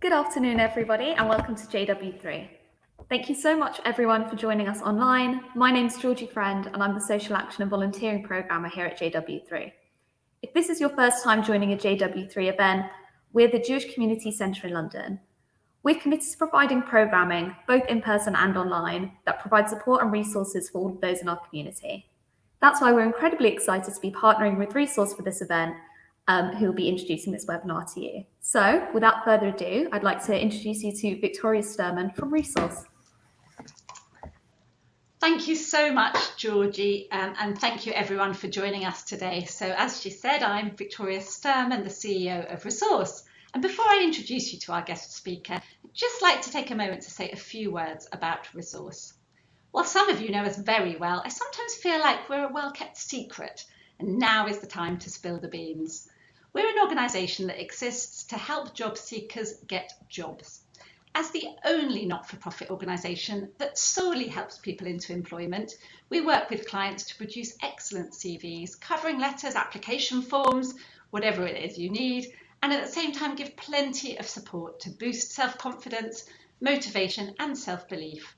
Good afternoon, everybody, and welcome to JW3. Thank you so much, everyone, for joining us online. My name's Georgie Friend, and I'm the Social Action and Volunteering Programmer here at JW3. If this is your first time joining a JW3 event, we're the Jewish Community Centre in London. We're committed to providing programming, both in person and online, that provides support and resources for all of those in our community. That's why we're incredibly excited to be partnering with Resource for this event, who will be introducing this webinar to you. So, without further ado, I'd like to introduce you to Victoria Sturman from Resource. Thank you so much, Georgie, and thank you everyone for joining us today. So as she said, I'm Victoria Sturman, the CEO of Resource. And before I introduce you to our guest speaker, I'd just like to take a moment to say a few words about Resource. While some of you know us very well, I sometimes feel like we're a well-kept secret, and now is the time to spill the beans. We're an organisation that exists to help job seekers get jobs. As the only not-for-profit organisation that solely helps people into employment, we work with clients to produce excellent CVs, covering letters, application forms, whatever it is you need, and at the same time give plenty of support to boost self-confidence, motivation and self-belief.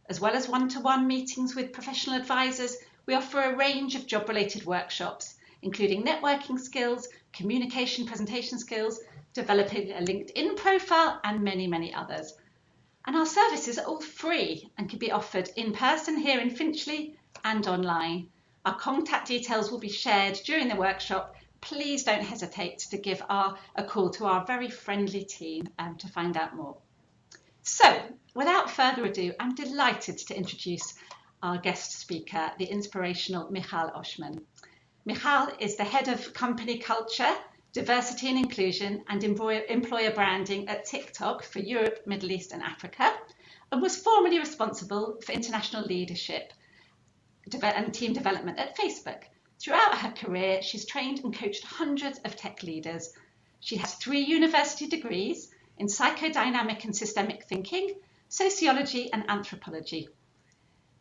As well as one-to-one meetings with professional advisors, we offer a range of job-related workshops, including networking skills, communication presentation skills, developing a LinkedIn profile, and many, many others. And our services are all free and can be offered in person here in Finchley and online. Our contact details will be shared during the workshop. Please don't hesitate to give a call to our very friendly team to find out more. So, without further ado, I'm delighted to introduce our guest speaker, the inspirational Michal Oshman. Michal is the head of company culture, diversity and inclusion and employer branding at TikTok for Europe, Middle East and Africa, and was formerly responsible for international leadership and team development at Facebook. Throughout her career, she's trained and coached hundreds of tech leaders. She has 3 university degrees in psychodynamic and systemic thinking, sociology and anthropology.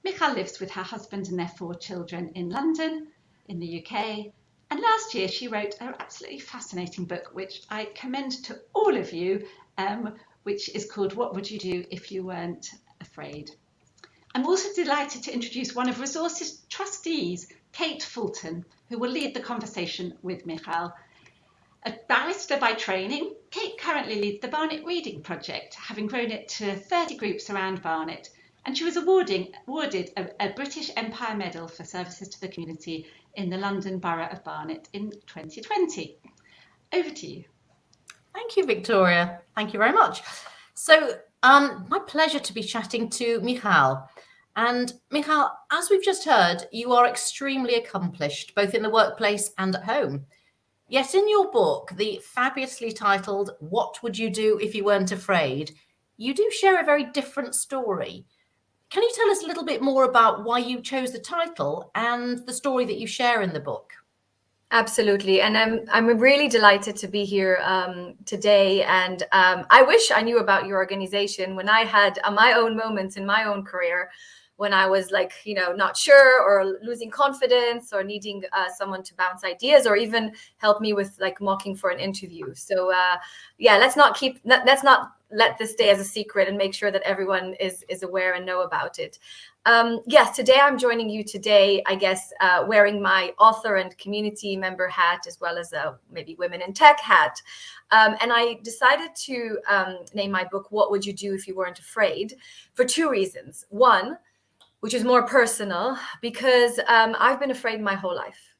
Michal lives with her husband and their 4 children in London, in the UK, and last year she wrote an absolutely fascinating book, which I commend to all of you, which is called What Would You Do If You Weren't Afraid? I'm also delighted to introduce one of Resource's trustees, Kate Fulton, who will lead the conversation with Michal. A barrister by training, Kate currently leads the Barnet Reading Project, having grown it to 30 groups around Barnet, and she was awarded a British Empire Medal for services to the community in the London Borough of Barnet in 2020. Over to you. Thank you, Victoria. Thank you very much. So, my pleasure to be chatting to Michal. And Michal, as we've just heard, you are extremely accomplished, both in the workplace and at home. Yet in your book, the fabulously titled, What Would You Do If You Weren't Afraid?, you do share a very different story. Can you tell us a little bit more about why you chose the title and the story that you share in the book? Absolutely, and I'm really delighted to be here today. And I wish I knew about your organization when I had my own moments in my own career, when I was not sure or losing confidence or needing someone to bounce ideas or even help me with mocking for an interview. So let's not let this stay as a secret and make sure that everyone is aware and know about it. Yes, today I'm joining you today, I guess, wearing my author and community member hat, as well as maybe women in tech hat. And I decided to name my book, What Would You Do If You Weren't Afraid? For 2 reasons. One, which is more personal, because I've been afraid my whole life.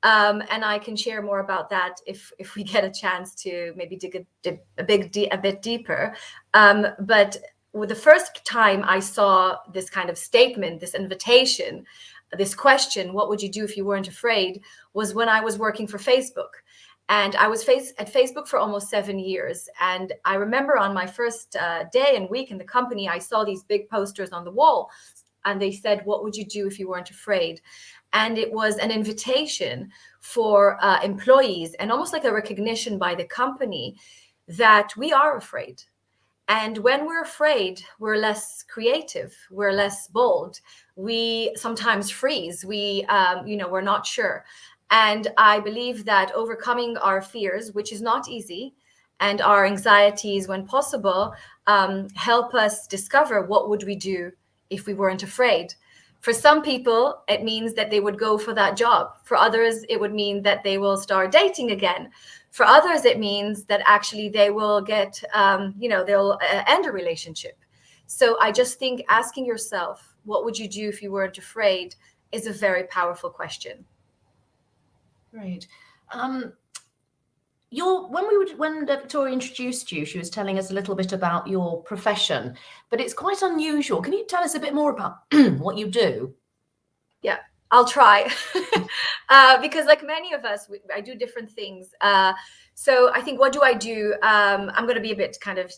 And I can share more about that if we get a chance to maybe dig a bit deeper. But the first time I saw this kind of statement, this invitation, this question, what would you do if you weren't afraid, was when I was working for Facebook. And I was at Facebook for almost 7 years. And I remember on my first day and week in the company, I saw these big posters on the wall. And they said, what would you do if you weren't afraid? And it was an invitation for employees and almost like a recognition by the company that we are afraid. And when we're afraid, we're less creative, we're less bold. We sometimes freeze. We're not sure. And I believe that overcoming our fears, which is not easy, and our anxieties, when possible, help us discover what would we do if we weren't afraid. For some people, it means that they would go for that job. For others, it would mean that they will start dating again. For others, it means that actually they will get, they'll end a relationship. So I just think asking yourself, what would you do if you weren't afraid, is a very powerful question. Great. When Victoria introduced you, she was telling us a little bit about your profession, but it's quite unusual. Can you tell us a bit more about what you do? Yeah, I'll try. Because like many of us, I do different things. So I think, what do I do? I'm going to be a bit kind of,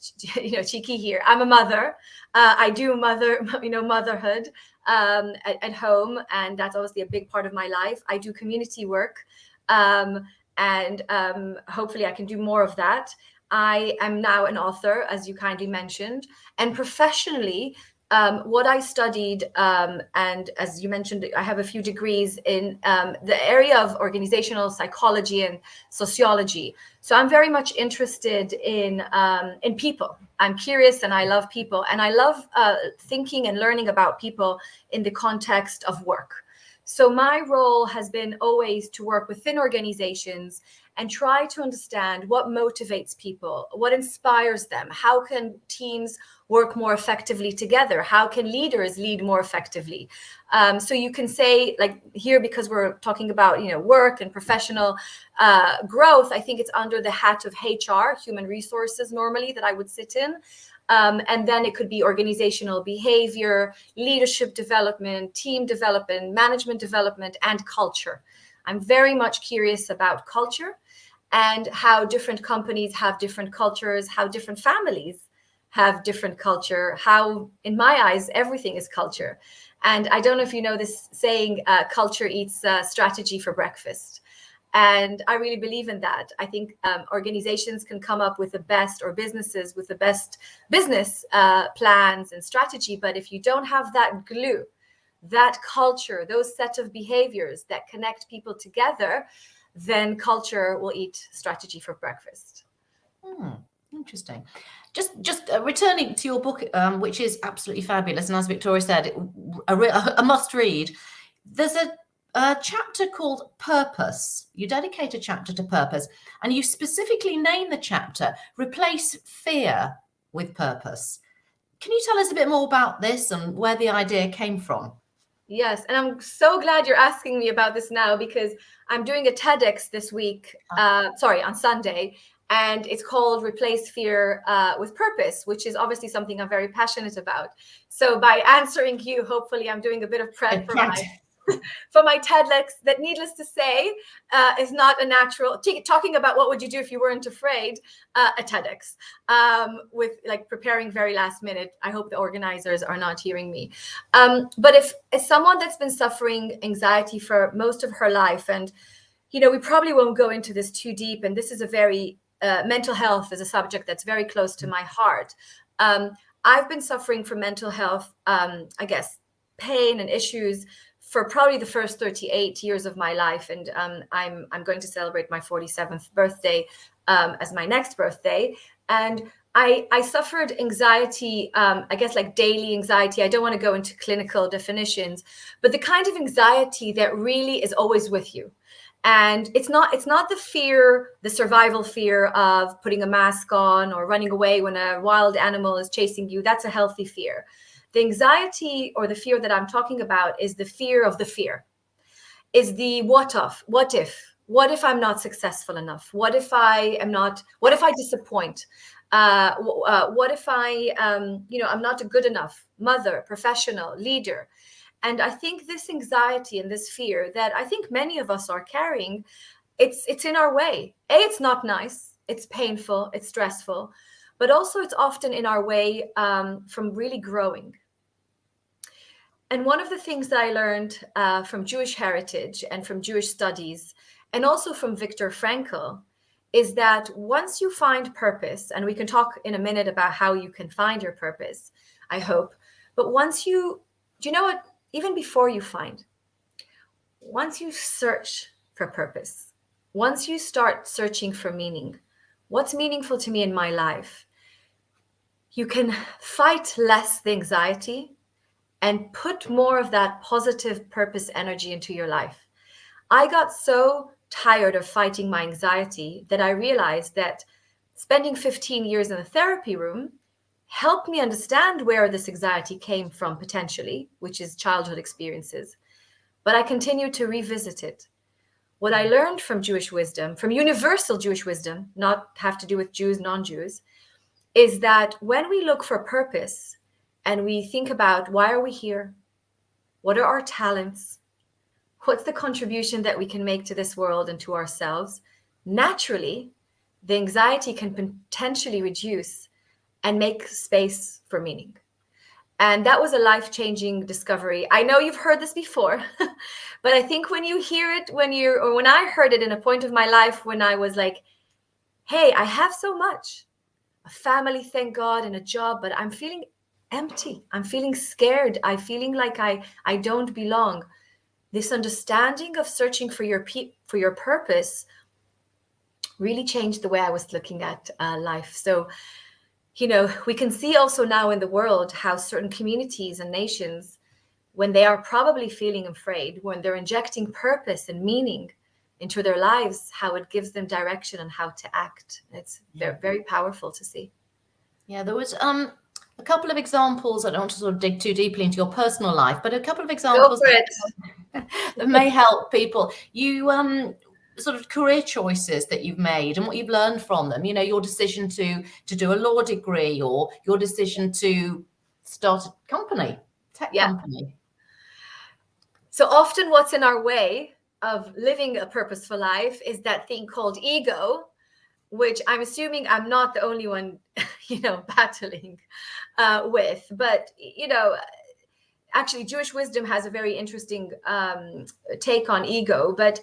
cheeky here. I'm a mother. I do motherhood at home, and that's obviously a big part of my life. I do community work. And hopefully I can do more of that. I am now an author, as you kindly mentioned, and professionally, what I studied, and as you mentioned, I have a few degrees in the area of organizational psychology and sociology. So I'm very much interested in people. I'm curious and I love people, and I love thinking and learning about people in the context of work. So my role has been always to work within organizations and try to understand what motivates people, what inspires them, how can teams work more effectively together, how can leaders lead more effectively. So you can say, like here, because we're talking about work and professional growth, I think it's under the hat of HR, human resources, normally, that I would sit in. And then it could be organizational behavior, leadership development, team development, management development, and culture. I'm very much curious about culture and how different companies have different cultures, how different families have different culture, how, in my eyes, everything is culture. And I don't know if you know this saying, culture eats strategy for breakfast. And I really believe in that. I think organizations can come up with the best, or businesses with the best business plans and strategy. But if you don't have that glue, that culture, those set of behaviors that connect people together, then culture will eat strategy for breakfast. Interesting. Just returning to your book, which is absolutely fabulous, and as Victoria said, a must read. There's a chapter called Purpose. You dedicate a chapter to purpose, and you specifically name the chapter Replace Fear with Purpose. Can you tell us a bit more about this and where the idea came from? Yes, and I'm so glad you're asking me about this now, because I'm doing a TEDx this week, on Sunday, and it's called Replace Fear with Purpose, which is obviously something I'm very passionate about. So by answering you, hopefully I'm doing a bit of prep for my TEDx, that, needless to say, is not a natural, talking about what would you do if you weren't afraid, a TEDx, with like preparing very last minute. I hope the organizers are not hearing me. But if someone that's been suffering anxiety for most of her life, and, we probably won't go into this too deep, and this is a very, mental health is a subject that's very close to my heart. I've been suffering from mental health, pain and issues for probably the first 38 years of my life. And I'm going to celebrate my 47th birthday as my next birthday. And I suffered anxiety, like daily anxiety. I don't want to go into clinical definitions, but the kind of anxiety that really is always with you. And it's not the fear, the survival fear of putting a mask on or running away when a wild animal is chasing you. That's a healthy fear. The anxiety or the fear that I'm talking about is the fear of the fear, is the what if I'm not successful enough? What if I disappoint? What if I'm not a good enough mother, professional, leader? And I think this anxiety and this fear that I think many of us are carrying, it's in our way. It's not nice. It's painful. It's stressful. But also it's often in our way from really growing. And one of the things that I learned from Jewish heritage and from Jewish studies, and also from Viktor Frankl, is that once you find purpose, and we can talk in a minute about how you can find your purpose, I hope, but once even before you find, once you search for purpose, once you start searching for meaning, what's meaningful to me in my life, you can fight less the anxiety and put more of that positive purpose energy into your life. I got so tired of fighting my anxiety that I realized that spending 15 years in a therapy room helped me understand where this anxiety came from potentially, which is childhood experiences. But I continue to revisit it. What I learned from Jewish wisdom, from universal Jewish wisdom, not have to do with Jews, non-Jews, is that when we look for purpose and we think about why are we here? What are our talents? What's the contribution that we can make to this world and to ourselves? Naturally, the anxiety can potentially reduce and make space for meaning. And that was a life-changing discovery. I know you've heard this before, but I think when you hear it, when I heard it in a point of my life when I was like, hey, I have so much, a family, thank God, and a job, but I'm feeling empty. I'm feeling scared. I'm feeling like I don't belong. This understanding of searching for your purpose really changed the way I was looking at life. So, we can see also now in the world how certain communities and nations, when they are probably feeling afraid, when they're injecting purpose and meaning into their lives, how it gives them direction on how to act. It's very, very powerful to see. Yeah, there was a couple of examples. I don't want to sort of dig too deeply into your personal life, but a couple of examples that may help people. You sort of career choices that you've made and what you've learned from them. Your decision to do a law degree, or your decision to start a company, tech company. So often what's in our way of living a purposeful life is that thing called ego, which I'm assuming I'm not the only one, battling with. But, actually Jewish wisdom has a very interesting take on ego. But,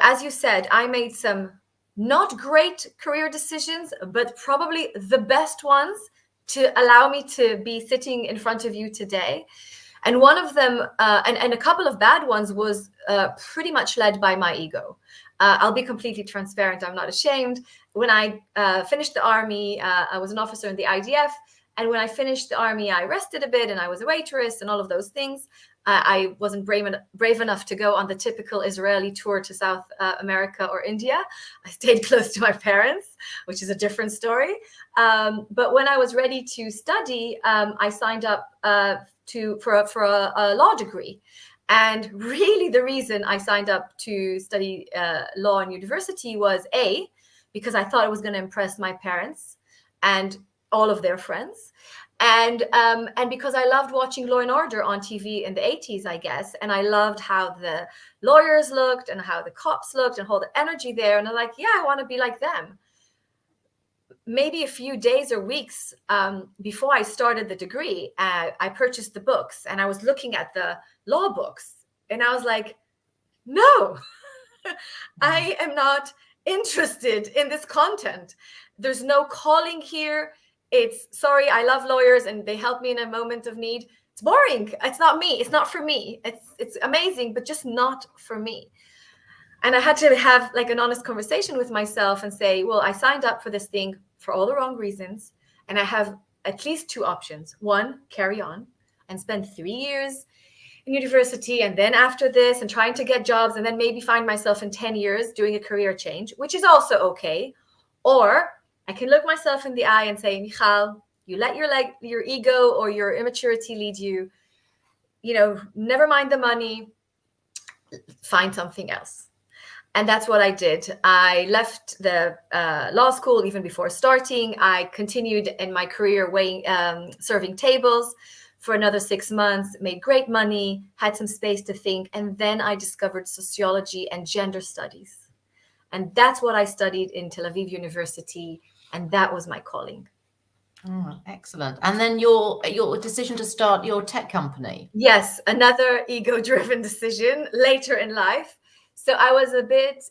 as you said, I made some not great career decisions, but probably the best ones to allow me to be sitting in front of you today. And one of them, and a couple of bad ones, was pretty much led by my ego. I'll be completely transparent. I'm not ashamed. When I finished the army, I was an officer in the IDF. And when I finished the army, I rested a bit and I was a waitress and all of those things. I wasn't brave enough to go on the typical Israeli tour to South America or India. I stayed close to my parents, which is a different story. But when I was ready to study, I signed up for a law degree. And really the reason I signed up to study law in university was because I thought it was going to impress my parents and all of their friends. And because I loved watching Law and Order on TV in the 80s, I guess. And I loved how the lawyers looked and how the cops looked and all the energy there. And I'm like, yeah, I want to be like them. Maybe a few days or weeks before I started the degree, I purchased the books and I was looking at the law books and I was like, no, I am not interested in this content. There's no calling here. It's sorry, I love lawyers and they help me in a moment of need. It's boring. It's not me. It's not for me. It's amazing, but just not for me. And I had to have like an honest conversation with myself and say, well, I signed up for this thing for all the wrong reasons. And I have at least two options. One, carry on and spend 3 years in university. And then after this and trying to get jobs and then maybe find myself in 10 years doing a career change, which is also okay. Or I can look myself in the eye and say, Michal, you let your ego or your immaturity lead you, never mind the money, find something else. And that's what I did. I left the law school even before starting. I continued in my career serving tables for another 6 months, made great money, had some space to think. And then I discovered sociology and gender studies. And that's what I studied in Tel Aviv University. And that was my calling. Oh, excellent. And then your decision to start your tech company. Yes, another ego-driven decision later in life. So I was a bit,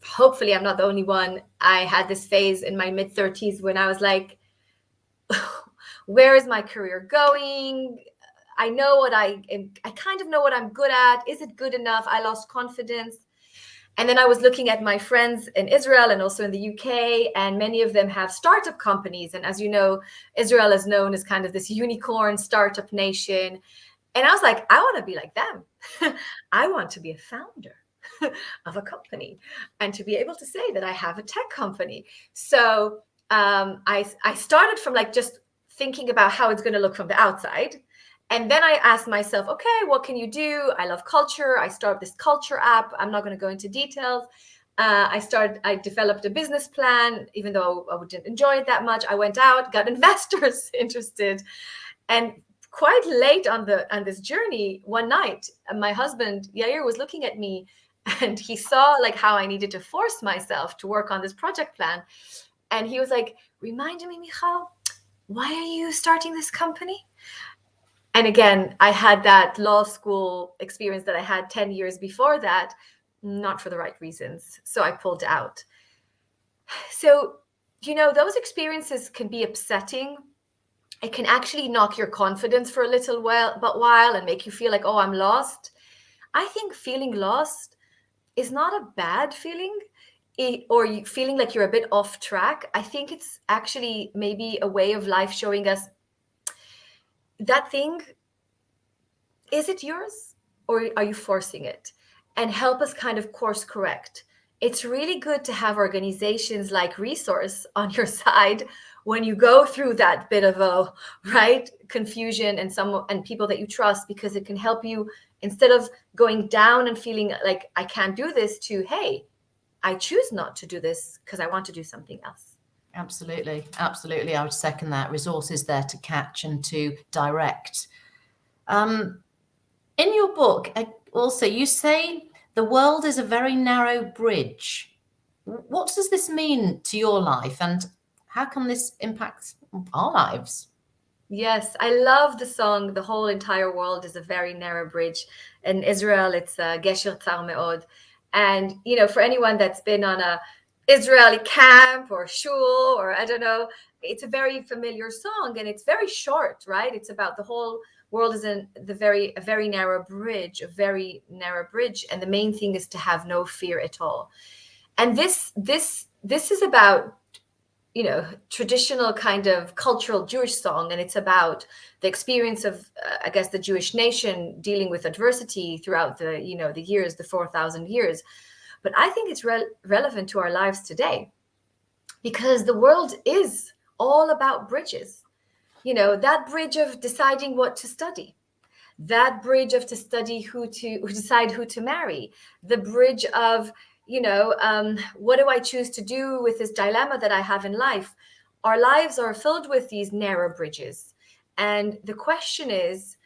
hopefully I'm not the only one. I had this phase in my mid-30s when I was like, where is my career going? I know I kind of know what I'm good at. Is it good enough? I lost confidence. And then I was looking at my friends in Israel and also in the UK, and many of them have startup companies. And as you know, Israel is known as kind of this unicorn startup nation. And I was like, I want to be like them. I want to be a founder of a company and to be able to say that I have a tech company. So I started from like just thinking about how it's going to look from the outside. And then I asked myself, okay, what can you do? I love culture. I started this culture app. I'm not going to go into details. I developed a business plan, even though I didn't enjoy it that much. I went out, got investors interested. And quite late on this journey, one night, my husband, Yair, was looking at me and he saw like how I needed to force myself to work on this project plan. And he was like, remind me, Michal, why are you starting this company? And again, I had that law school experience that I had 10 years before that, not for the right reasons. So I pulled out. So, those experiences can be upsetting. It can actually knock your confidence for a little while and make you feel like, oh, I'm lost. I think feeling lost is not a bad feeling, or feeling like you're a bit off track. I think it's actually maybe a way of life showing us that thing, is it yours or are you forcing it? And help us kind of course correct. It's really good to have organizations like Resource on your side when you go through that bit of confusion and people that you trust, because it can help you, instead of going down and feeling like I can't do this, to, hey, I choose not to do this because I want to do something else. Absolutely. Absolutely. I would second that. Resources there to catch and to direct. In your book, also, you say the world is a very narrow bridge. What does this mean to your life, and how can this impact our lives? Yes, I love the song, The Whole Entire World is a Very Narrow Bridge. In Israel, it's Gesher Tzar Me'od. And, for anyone that's been on a Israeli camp or shul, or I don't know, it's a very familiar song, and it's very short, right? It's about the whole world is a very narrow bridge, and the main thing is to have no fear at all. And this is about traditional kind of cultural Jewish song, and it's about the experience of I guess the Jewish nation dealing with adversity throughout the years, the 4,000 years. But I think it's relevant to our lives today, because the world is all about bridges. That bridge of deciding what to study, that bridge of to study who decide who to marry, the bridge of what do I choose to do with this dilemma that I have in life. Our lives are filled with these narrow bridges, and the question is,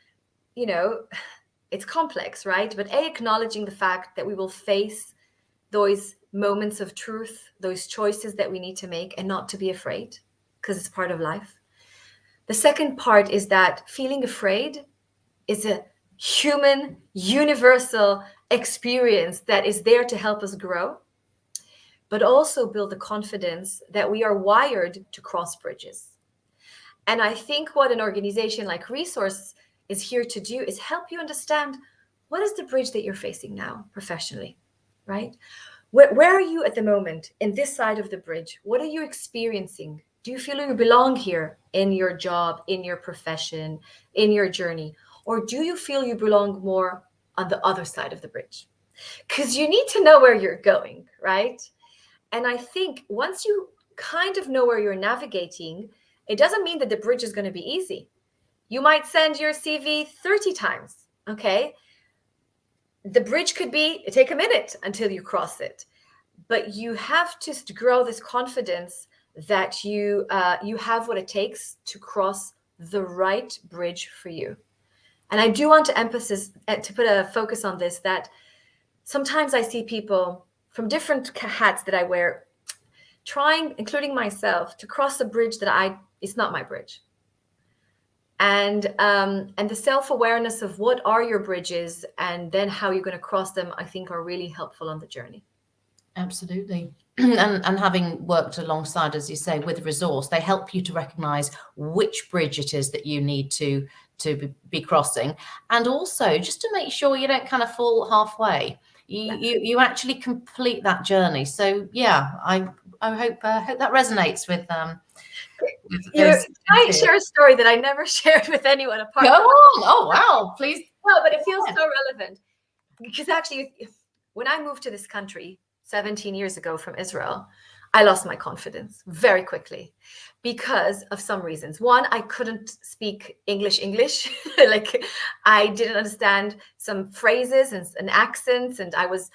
it's complex, right? But acknowledging the fact that we will face those moments of truth, those choices that we need to make, and not to be afraid, because it's part of life. The second part is that feeling afraid is a human, universal experience that is there to help us grow, but also build the confidence that we are wired to cross bridges. And I think what an organization like Resource is here to do is help you understand, what is the bridge that you're facing now professionally, right? Where are you at the moment in this side of the bridge? What are you experiencing? Do you feel you belong here in your job, in your profession, in your journey? Or do you feel you belong more on the other side of the bridge? Because you need to know where you're going, right? And I think once you kind of know where you're navigating, it doesn't mean that the bridge is going to be easy. You might send your CV 30 times, okay? The bridge could take a minute until you cross it. But you have to grow this confidence that you have what it takes to cross the right bridge for you. And I do want to put a focus on this, that sometimes I see people from different hats that I wear trying, including myself, to cross a bridge that it's not my bridge. And the self-awareness of what are your bridges and then how you're going to cross them, I think are really helpful on the journey. Absolutely. And having worked alongside, as you say, with Resource, they help you to recognize which bridge it is that you need to be crossing. And also just to make sure you don't kind of fall halfway. You actually complete that journey. So yeah, I hope that resonates with those. I share a story that I never shared with anyone apart. Go on. Oh wow, please. No, but it feels so relevant because actually, when I moved to this country 17 years ago from Israel, I lost my confidence very quickly because of some reasons. One, I couldn't speak English. Like I didn't understand some phrases and accents, and I was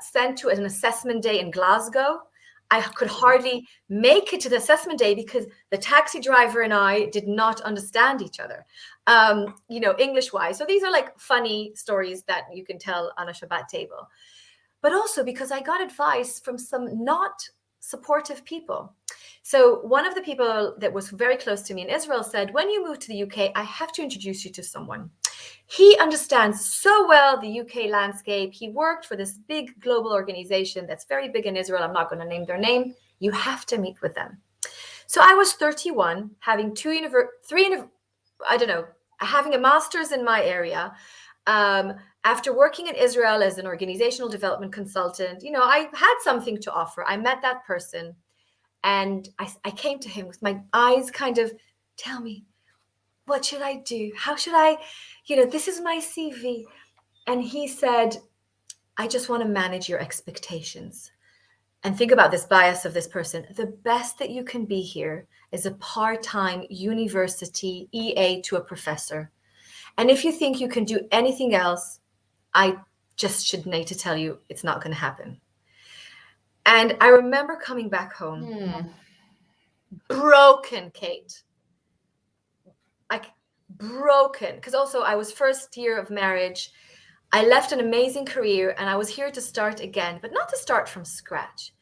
sent to an assessment day in Glasgow. I could hardly make it to the assessment day because the taxi driver and I did not understand each other, English wise. So these are like funny stories that you can tell on a Shabbat table. But also because I got advice from some not supportive people. So one of the people that was very close to me in Israel said, when you move to the UK, I have to introduce you to someone. He understands so well the UK landscape. He worked for this big global organization that's very big in Israel. I'm not going to name their name. You have to meet with them. So I was 31, having having a master's in my area. After working in Israel as an organizational development consultant, I had something to offer. I met that person and I came to him with my eyes kind of, tell me, what should I do? How should I, this is my CV. And he said, I just want to manage your expectations. And think about this bias of this person. The best that you can be here is a part-time university EA to a professor. And if you think you can do anything else, I just should need to tell you it's not going to happen. And I remember coming back home, broken, Kate. Like broken. Because also I was first year of marriage. I left an amazing career and I was here to start again, but not to start from scratch.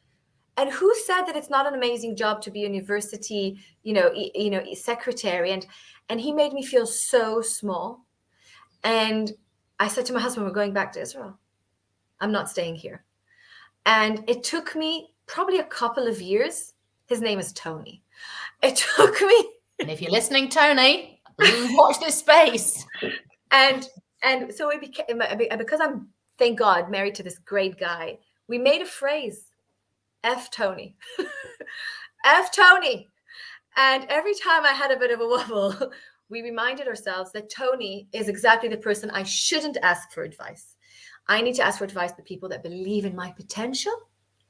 And who said that it's not an amazing job to be a university, secretary? And he made me feel so small. And I said to my husband, we're going back to Israel. I'm not staying here. And it took me probably a couple of years. His name is Tony. It took me. And if you're listening, Tony, watch this space. And so it became, because I'm, thank God, married to this great guy, we made a phrase, F Tony. F Tony. And every time I had a bit of a wobble, we reminded ourselves that Tony is exactly the person I shouldn't ask for advice. I need to ask for advice to people that believe in my potential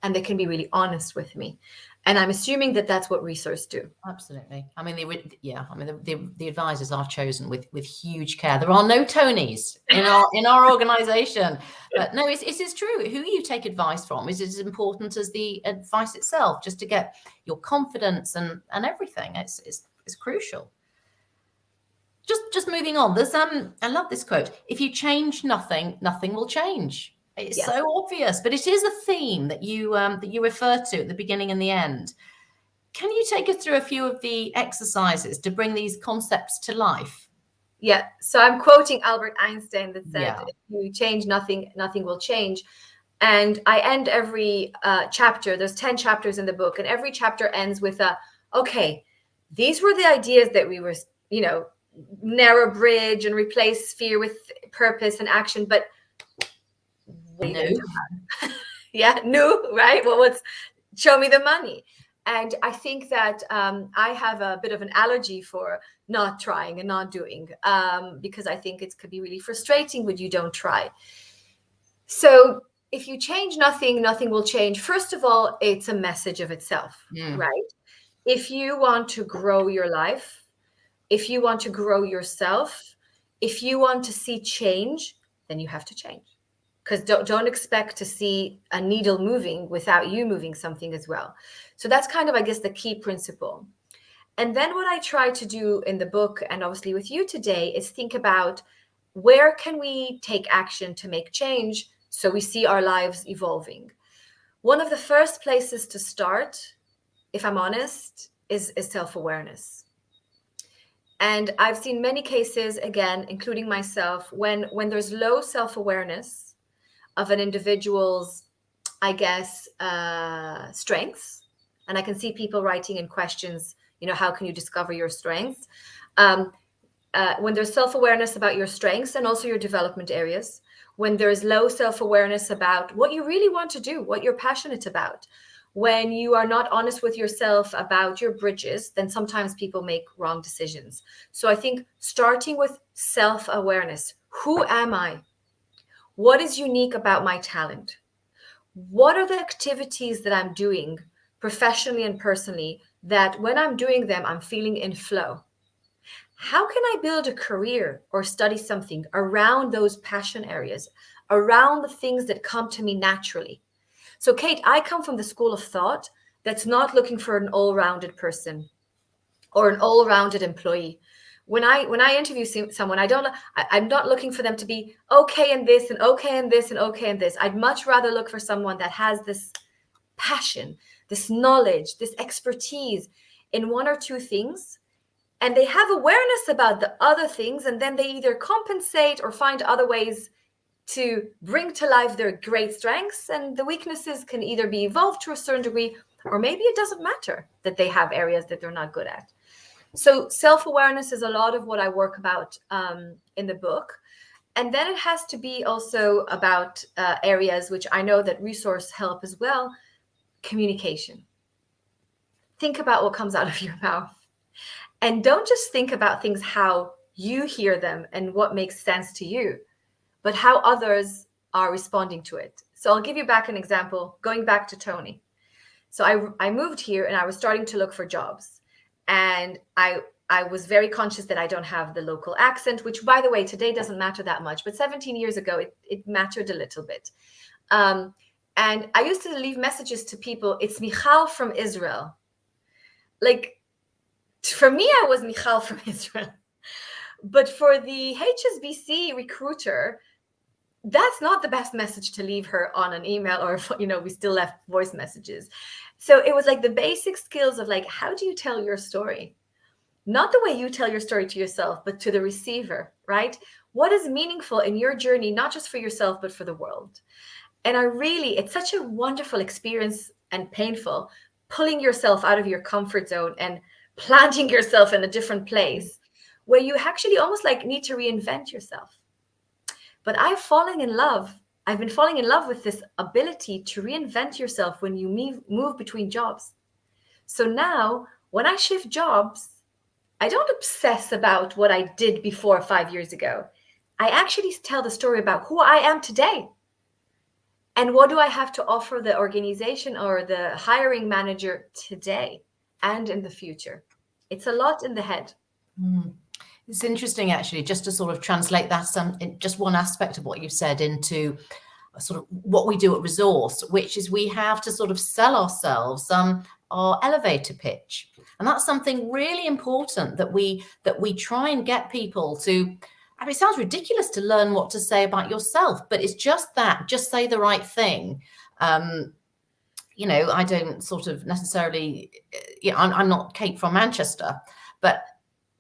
and that can be really honest with me. And I'm assuming that that's what resources do. Absolutely. I mean, the advisors are chosen with huge care. There are no Tonys in our organization, but no, it is true. Who you take advice from is as important as the advice itself, just to get your confidence and everything. It's crucial. Just moving on. There's I love this quote. If you change nothing, nothing will change. It's so obvious, but it is a theme that you refer to at the beginning and the end. Can you take us through a few of the exercises to bring these concepts to life? Yeah. So I'm quoting Albert Einstein that said, if you change nothing, nothing will change. And I end every chapter. There's 10 chapters in the book, and every chapter ends with okay, these were the ideas that we were, narrow bridge and replace fear with purpose and action, but new. Right? Well, show me the money. And I think that I have a bit of an allergy for not trying and not doing, because I think it could be really frustrating when you don't try. So if you change nothing, nothing will change. First of all, it's a message of itself, right? If you want to grow your life, if you want to grow yourself, if you want to see change, then you have to change. Because don't expect to see a needle moving without you moving something as well. So that's kind of, I guess, the key principle. And then what I try to do in the book, and obviously with you today, is think about where can we take action to make change so we see our lives evolving. One of the first places to start, if I'm honest, is self-awareness. And I've seen many cases, again, including myself, when there's low self-awareness of an individual's, I guess, strengths. And I can see people writing in questions, how can you discover your strengths? When there's self-awareness about your strengths and also your development areas, when there's low self-awareness about what you really want to do, what you're passionate about, when you are not honest with yourself about your bridges, then sometimes people make wrong decisions. So I think starting with self-awareness. Who am I? What is unique about my talent? What are the activities that I'm doing professionally and personally that when I'm doing them, I'm feeling in flow? How can I build a career or study something around those passion areas, around the things that come to me naturally? So, Kate, I come from the school of thought that's not looking for an all-rounded person or an all-rounded employee. When I interview someone, I'm not looking for them to be okay in this and okay in this and okay in this. I'd much rather look for someone that has this passion, this knowledge, this expertise in one or two things, and they have awareness about the other things, and then they either compensate or find other ways to bring to life their great strengths, and the weaknesses can either be evolved to a certain degree, or maybe it doesn't matter that they have areas that they're not good at. So self-awareness is a lot of what I work about in the book. And then it has to be also about areas which I know that resource help as well. Communication. Think about what comes out of your mouth. And don't just think about things how you hear them and what makes sense to you, but how others are responding to it. So I'll give you back an example, going back to Tony. So I moved here and I was starting to look for jobs. And I was very conscious that I don't have the local accent, which, by the way, today doesn't matter that much. But 17 years ago, it mattered a little bit. And I used to leave messages to people, it's Michal from Israel. Like, for me, I was Michal from Israel. But for the HSBC recruiter, that's not the best message to leave her on an email, or, we still left voice messages. So it was like the basic skills of like, how do you tell your story? Not the way you tell your story to yourself, but to the receiver, right? What is meaningful in your journey, not just for yourself, but for the world? And it's such a wonderful experience and painful, pulling yourself out of your comfort zone and planting yourself in a different place where you actually almost like need to reinvent yourself. But I've been falling in love with this ability to reinvent yourself when you move between jobs. So now when I shift jobs, I don't obsess about what I did before 5 years ago. I actually tell the story about who I am today. And what do I have to offer the organization or the hiring manager today and in the future? It's a lot in the head. It's interesting, actually, just to sort of translate that just one aspect of what you've said into sort of what we do at Resource, which is we have to sort of sell ourselves our elevator pitch. And that's something really important that we try and get people to. I mean, it sounds ridiculous to learn what to say about yourself, but it's just say the right thing. I don't sort of necessarily, I'm not Kate from Manchester, but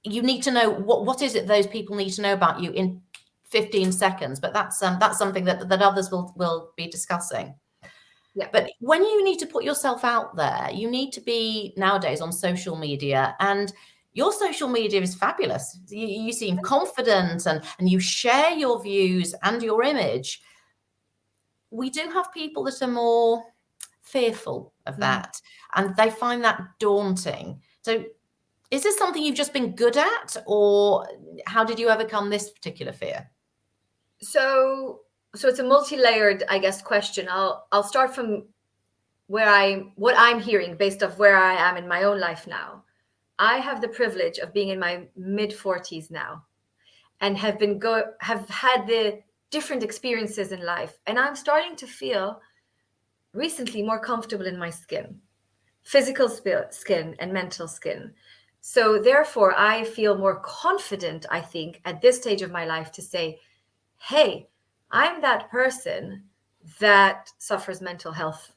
you need to know what is it those people need to know about you in 15 seconds. But that's something that others will be discussing. Yeah. But when you need to put yourself out there, you need to be nowadays on social media, and your social media is fabulous. You seem confident and you share your views and your image. We do have people that are more fearful of that, and they find that daunting. So is this something you've just been good at, or how did you overcome this particular fear? So it's a multi-layered, I guess, question. I'll start from what I'm hearing based off where I am in my own life now. I have the privilege of being in my mid-40s now, and have had the different experiences in life, and I'm starting to feel recently more comfortable in my skin, physical skin and mental skin. So therefore, I feel more confident, I think, at this stage of my life to say, hey, I'm that person that suffers mental health.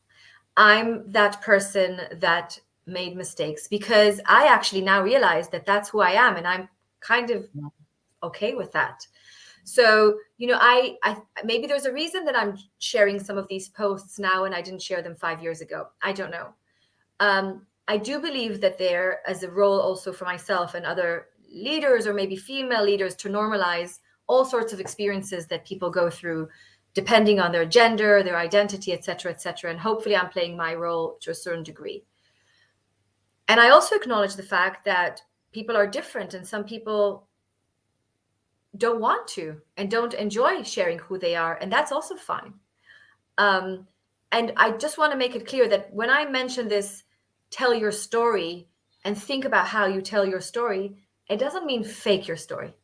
I'm that person that made mistakes, because I actually now realize that that's who I am, and I'm kind of okay with that. So, I maybe there's a reason that I'm sharing some of these posts now and I didn't share them 5 years ago. I don't know. I do believe that there is a role also for myself and other leaders, or maybe female leaders, to normalize all sorts of experiences that people go through depending on their gender, their identity, et cetera, and hopefully I'm playing my role to a certain degree. And I also acknowledge the fact that people are different, and some people don't want to and don't enjoy sharing who they are, and that's also fine. And I just want to make it clear that when I mention this, tell your story and think about how you tell your story, it doesn't mean fake your story.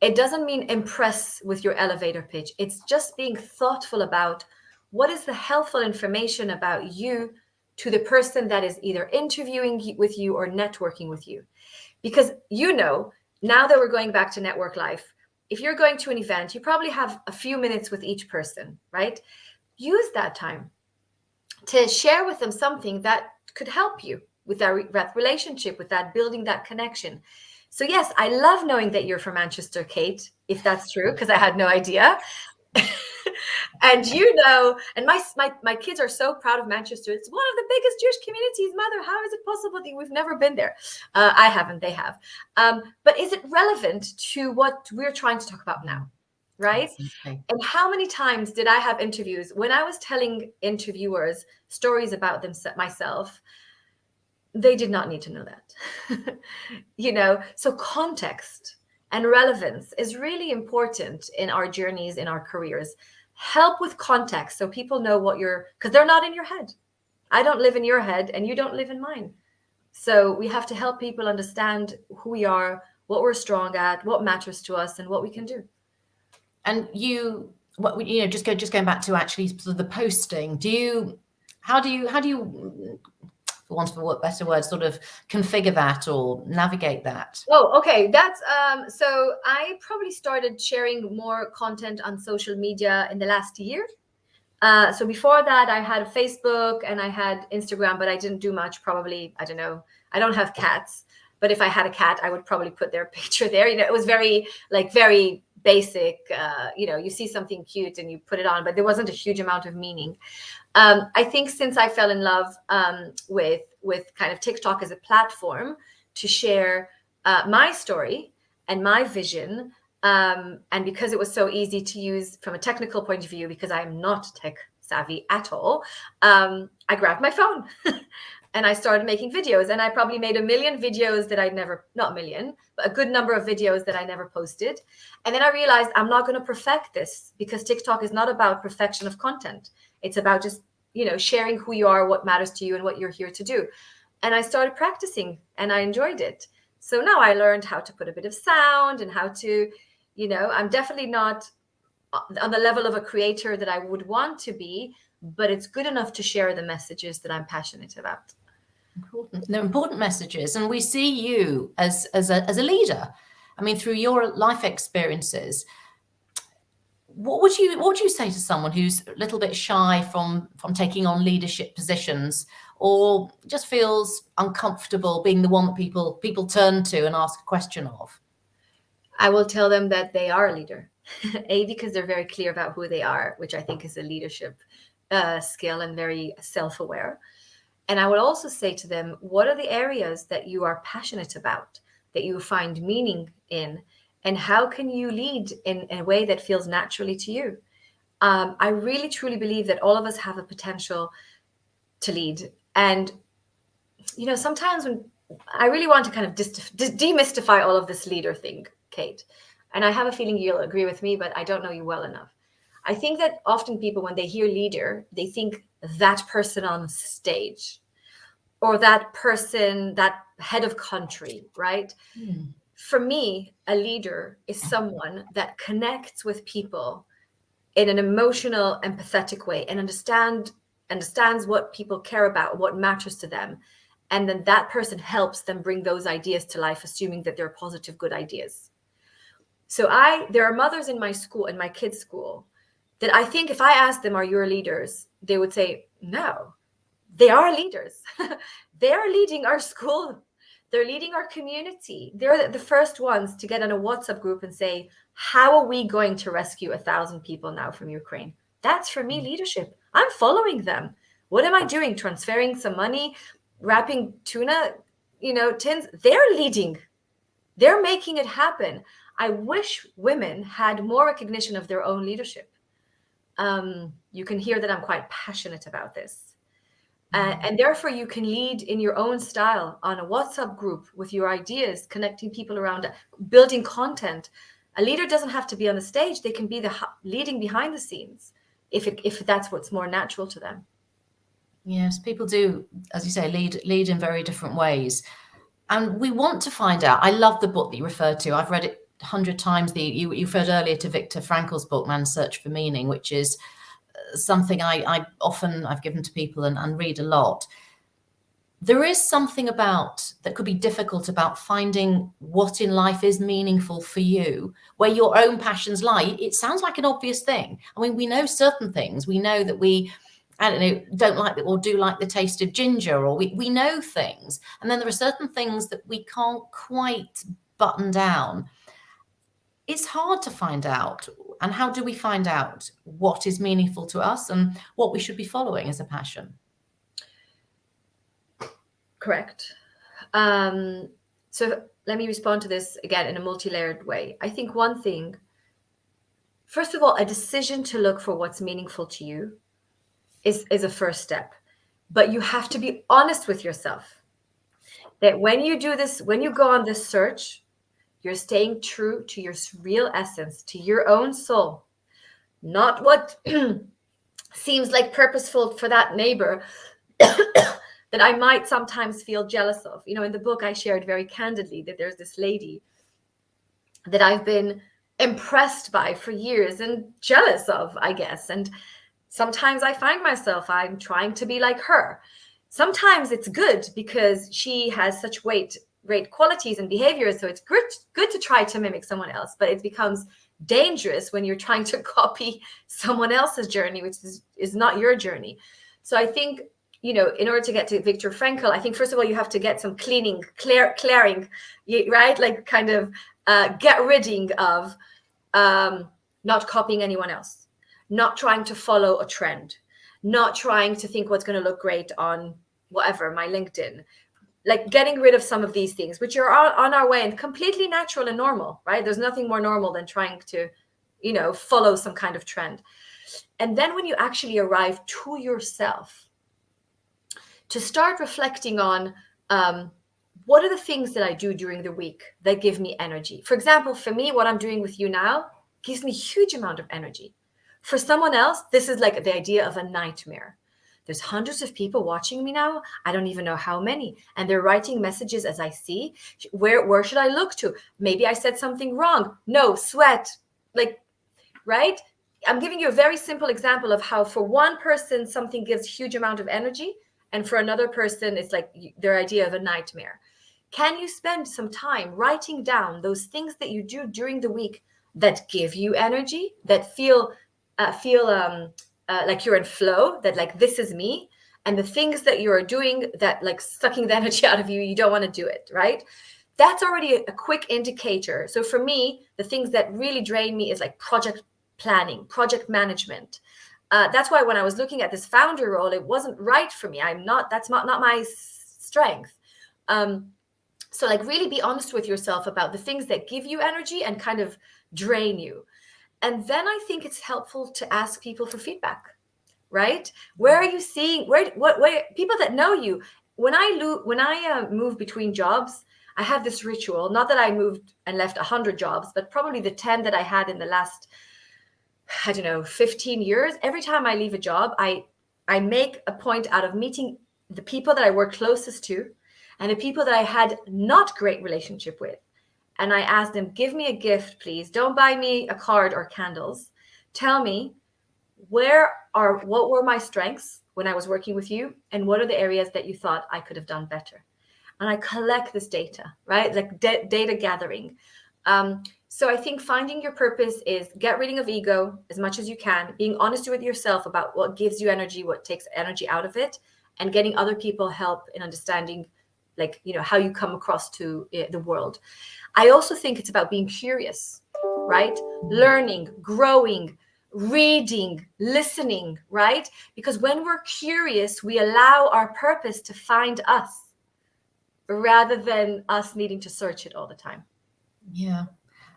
It doesn't mean impress with your elevator pitch. It's just being thoughtful about what is the helpful information about you to the person that is either interviewing with you or networking with you. Because now that we're going back to network life, if you're going to an event, you probably have a few minutes with each person, right? Use that time to share with them something that could help you with that relationship, with that building that connection. So yes, I love knowing that you're from Manchester, Kate, if that's true, because I had no idea. And and my kids are so proud of Manchester. It's one of the biggest Jewish communities. Mother, how is it possible that we've never been there? I haven't, they have. But is it relevant to what we're trying to talk about now? Right? Okay. And how many times did I have interviews when I was telling interviewers stories about myself? They did not need to know that. So context and relevance is really important in our journeys, in our careers. Help with context so people know because they're not in your head. I don't live in your head and you don't live in mine. So we have to help people understand who we are, what we're strong at, what matters to us, and what we can do. And just going back to actually sort of the posting, how do you, for want of a better word, sort of configure that or navigate that? Oh, okay. That's so I probably started sharing more content on social media in the last year. So before that, I had Facebook and I had Instagram, but I didn't do much. Probably, I don't know. I don't have cats, but if I had a cat, I would probably put their picture there. It was very basic. You see something cute and you put it on, but there wasn't a huge amount of meaning. I think since I fell in love with kind of TikTok as a platform to share my story and my vision, and because it was so easy to use from a technical point of view, because I'm not tech savvy at all, I grabbed my phone and I started making videos. And I probably made 1 million videos that not 1 million, but a good number of videos that I never posted. And then I realized I'm not going to perfect this, because TikTok is not about perfection of content. It's about just, sharing who you are, what matters to you, and what you're here to do. And I started practicing and I enjoyed it. So now I learned how to put a bit of sound and how to, I'm definitely not on the level of a creator that I would want to be, but it's good enough to share the messages that I'm passionate about. They're important messages. And we see you as a leader. I mean, through your life experiences, what would you say to someone who's a little bit shy from taking on leadership positions, or just feels uncomfortable being the one that people turn to and ask a question of? I will tell them that they are a leader. Because they're very clear about who they are, which I think is a leadership skill, and very self-aware. And I would also say to them, what are the areas that you are passionate about, that you find meaning in, and how can you lead in a way that feels naturally to you? I really, truly believe that all of us have a potential to lead. And, sometimes when I really want to kind of demystify all of this leader thing, Kate, and I have a feeling you'll agree with me, but I don't know you well enough. I think that often people, when they hear leader, they think that person on stage, or that person, that head of country, right? For me, a leader is someone that connects with people in an emotional, empathetic way, and understands what people care about, what matters to them. And then that person helps them bring those ideas to life, assuming that they're positive, good ideas. So there are mothers in my school, in my kids' school, that I think if I asked them, are you leaders? They would say, no, they are leaders. They are leading our school. They're leading our community. They're the first ones to get in a WhatsApp group and say, how are we going to rescue 1,000 people now from Ukraine? That's for me leadership. I'm following them. What am I doing? Transferring some money, wrapping tuna, tins. They're leading. They're making it happen. I wish women had more recognition of their own leadership. You can hear that I'm quite passionate about this. And therefore, you can lead in your own style on a WhatsApp group with your ideas, connecting people around, building content. A leader doesn't have to be on the stage. They can be leading behind the scenes if that's what's more natural to them. Yes, people do, as you say, lead in very different ways. And we want to find out. I love the book that you referred to. I've read it 100 times. You referred earlier to Viktor Frankl's book, Man's Search for Meaning, which is something I've given to people and read a lot. There is something about that could be difficult about finding what in life is meaningful for you, where your own passions lie. It sounds like an obvious thing. I mean, we know certain things. We know that don't like or do like the taste of ginger, or we know things. And then there are certain things that we can't quite button down. It's hard to find out. And how do we find out what is meaningful to us and what we should be following as a passion? Correct. So let me respond to this again in a multi-layered way. I think one thing, first of all, a decision to look for what's meaningful to you is a first step. But you have to be honest with yourself that when you do this, when you go on this search, you're staying true to your real essence, to your own soul, not what seems like purposeful for that neighbor that I might sometimes feel jealous of. You know, in the book, I shared very candidly that there's this lady that I've been impressed by for years and jealous of, I guess. And sometimes I find myself, I'm trying to be like her. Sometimes it's good because she has such great qualities and behaviors. So it's good to try to mimic someone else, but it becomes dangerous when you're trying to copy someone else's journey, which is not your journey. So I think, you know, in order to get to Viktor Frankl, I think, first of all, you have to get some clearing, right? Like kind of get ridding of not copying anyone else, not trying to follow a trend, not trying to think what's going to look great on whatever, my LinkedIn, like getting rid of some of these things, which are on our way and completely natural and normal, right? There's nothing more normal than trying to, you know, follow some kind of trend. And then when you actually arrive to yourself, to start reflecting on what are the things that I do during the week that give me energy. For example, for me, what I'm doing with you now gives me a huge amount of energy. For someone else, this is like the idea of a nightmare. There's hundreds of people watching me now. I don't even know how many. And they're writing messages as I see. Where should I look to? Maybe I said something wrong. No, sweat. Like, right? I'm giving you a very simple example of how for one person, something gives a huge amount of energy. And for another person, it's like their idea of a nightmare. Can you spend some time writing down those things that you do during the week that give you energy, that feel like you're in flow, that like, this is me, and the things that you're doing that like sucking the energy out of you, you don't want to do it, right? That's already a quick indicator. So for me, the things that really drain me is like project planning, project management. That's why when I was looking at this founder role, it wasn't right for me. That's not my strength. So like really be honest with yourself about the things that give you energy and kind of drain you. And then I think it's helpful to ask people for feedback, right? Where are you seeing, where people that know you, when I move between jobs, I have this ritual, not that I moved and left 100 jobs, but probably the 10 that I had in the last, 15 years. Every time I leave a job, I make a point out of meeting the people that I work closest to and the people that I had not great relationship with. And I asked them, give me a gift, please. Don't buy me a card or candles. Tell me what were my strengths when I was working with you, and what are the areas that you thought I could have done better? And I collect this data, right? Like data gathering. So I think finding your purpose is get rid of ego as much as you can, being honest with yourself about what gives you energy, what takes energy out of it, and getting other people help in understanding, like, how you come across to the world. I also think it's about being curious, right? Learning, growing, reading, listening, right? Because when we're curious, we allow our purpose to find us rather than us needing to search it all the time. Yeah.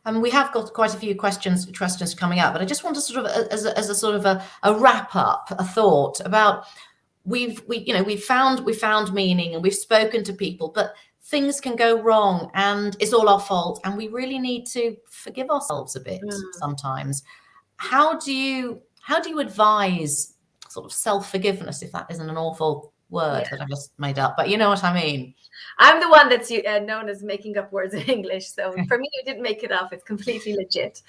And we have got quite a few questions coming up, but I just want to sort of, as a sort of a wrap up, a thought about we found meaning and we've spoken to people, but things can go wrong and it's all our fault, and we really need to forgive ourselves a bit sometimes. How do you advise sort of self-forgiveness, if that isn't an awful word that I've just made up, but you know what I mean? I'm the one that's known as making up words in English. So for me, you didn't make it up. It's completely legit.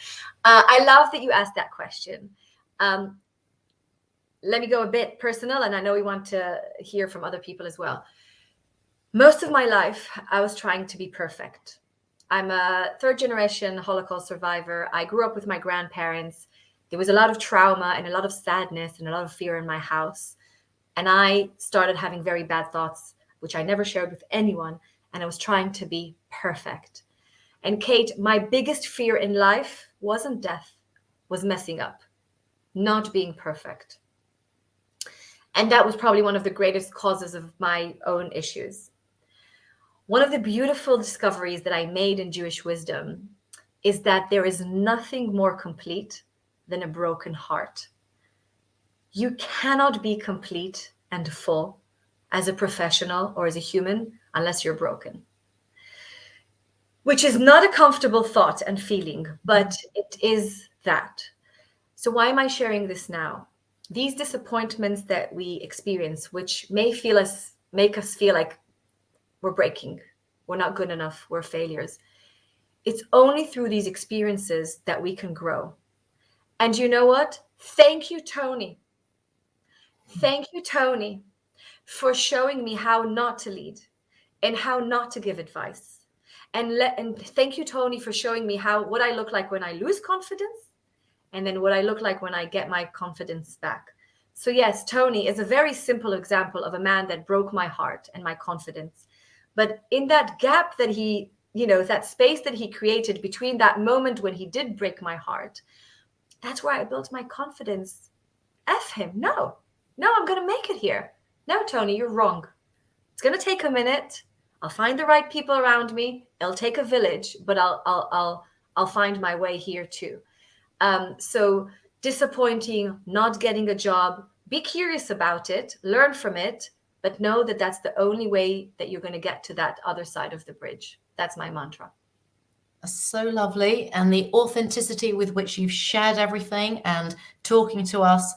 I love that you asked that question. Let me go a bit personal, and I know we want to hear from other people as well. Most of my life, I was trying to be perfect. I'm a third-generation Holocaust survivor. I grew up with my grandparents. There was a lot of trauma and a lot of sadness and a lot of fear in my house. And I started having very bad thoughts, which I never shared with anyone. And I was trying to be perfect. And Kate, my biggest fear in life wasn't death, was messing up, not being perfect. And that was probably one of the greatest causes of my own issues. One of the beautiful discoveries that I made in Jewish wisdom is that there is nothing more complete than a broken heart. You cannot be complete and full as a professional or as a human unless you're broken, which is not a comfortable thought and feeling, but it is that. So why am I sharing this now? These disappointments that we experience, which may make us feel like we're breaking, we're not good enough, we're failures. It's only through these experiences that we can grow. And you know what? Thank you, Tony. Thank you, Tony, for showing me how not to lead and how not to give advice. And thank you, Tony, for showing me what I look like when I lose confidence, and then what I look like when I get my confidence back. So yes, Tony is a very simple example of a man that broke my heart and my confidence. But in that gap that he, that space that he created between that moment when he did break my heart, that's where I built my confidence. F him. No, I'm going to make it here. No, Tony, you're wrong. It's going to take a minute. I'll find the right people around me. It'll take a village, but I'll find my way here too. So disappointing, not getting a job, be curious about it, learn from it, but know that that's the only way that you're going to get to that other side of the bridge. That's my mantra. So lovely. And the authenticity with which you've shared everything and talking to us.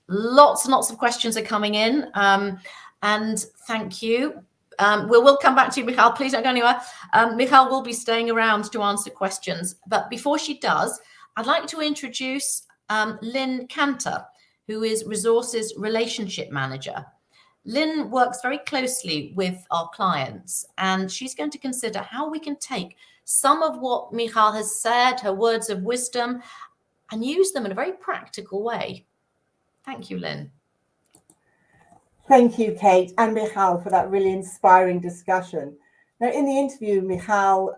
Lots and lots of questions are coming in. And thank you. We'll come back to you, Michal. Please don't go anywhere. Michal will be staying around to answer questions. But before she does, I'd like to introduce Lynn Cantor, who is Resources Relationship Manager. Lynn works very closely with our clients, and she's going to consider how we can take some of what Michal has said, her words of wisdom, and use them in a very practical way. Thank you, Lynn. Thank you, Kate and Michal, for that really inspiring discussion. Now, in the interview, Michal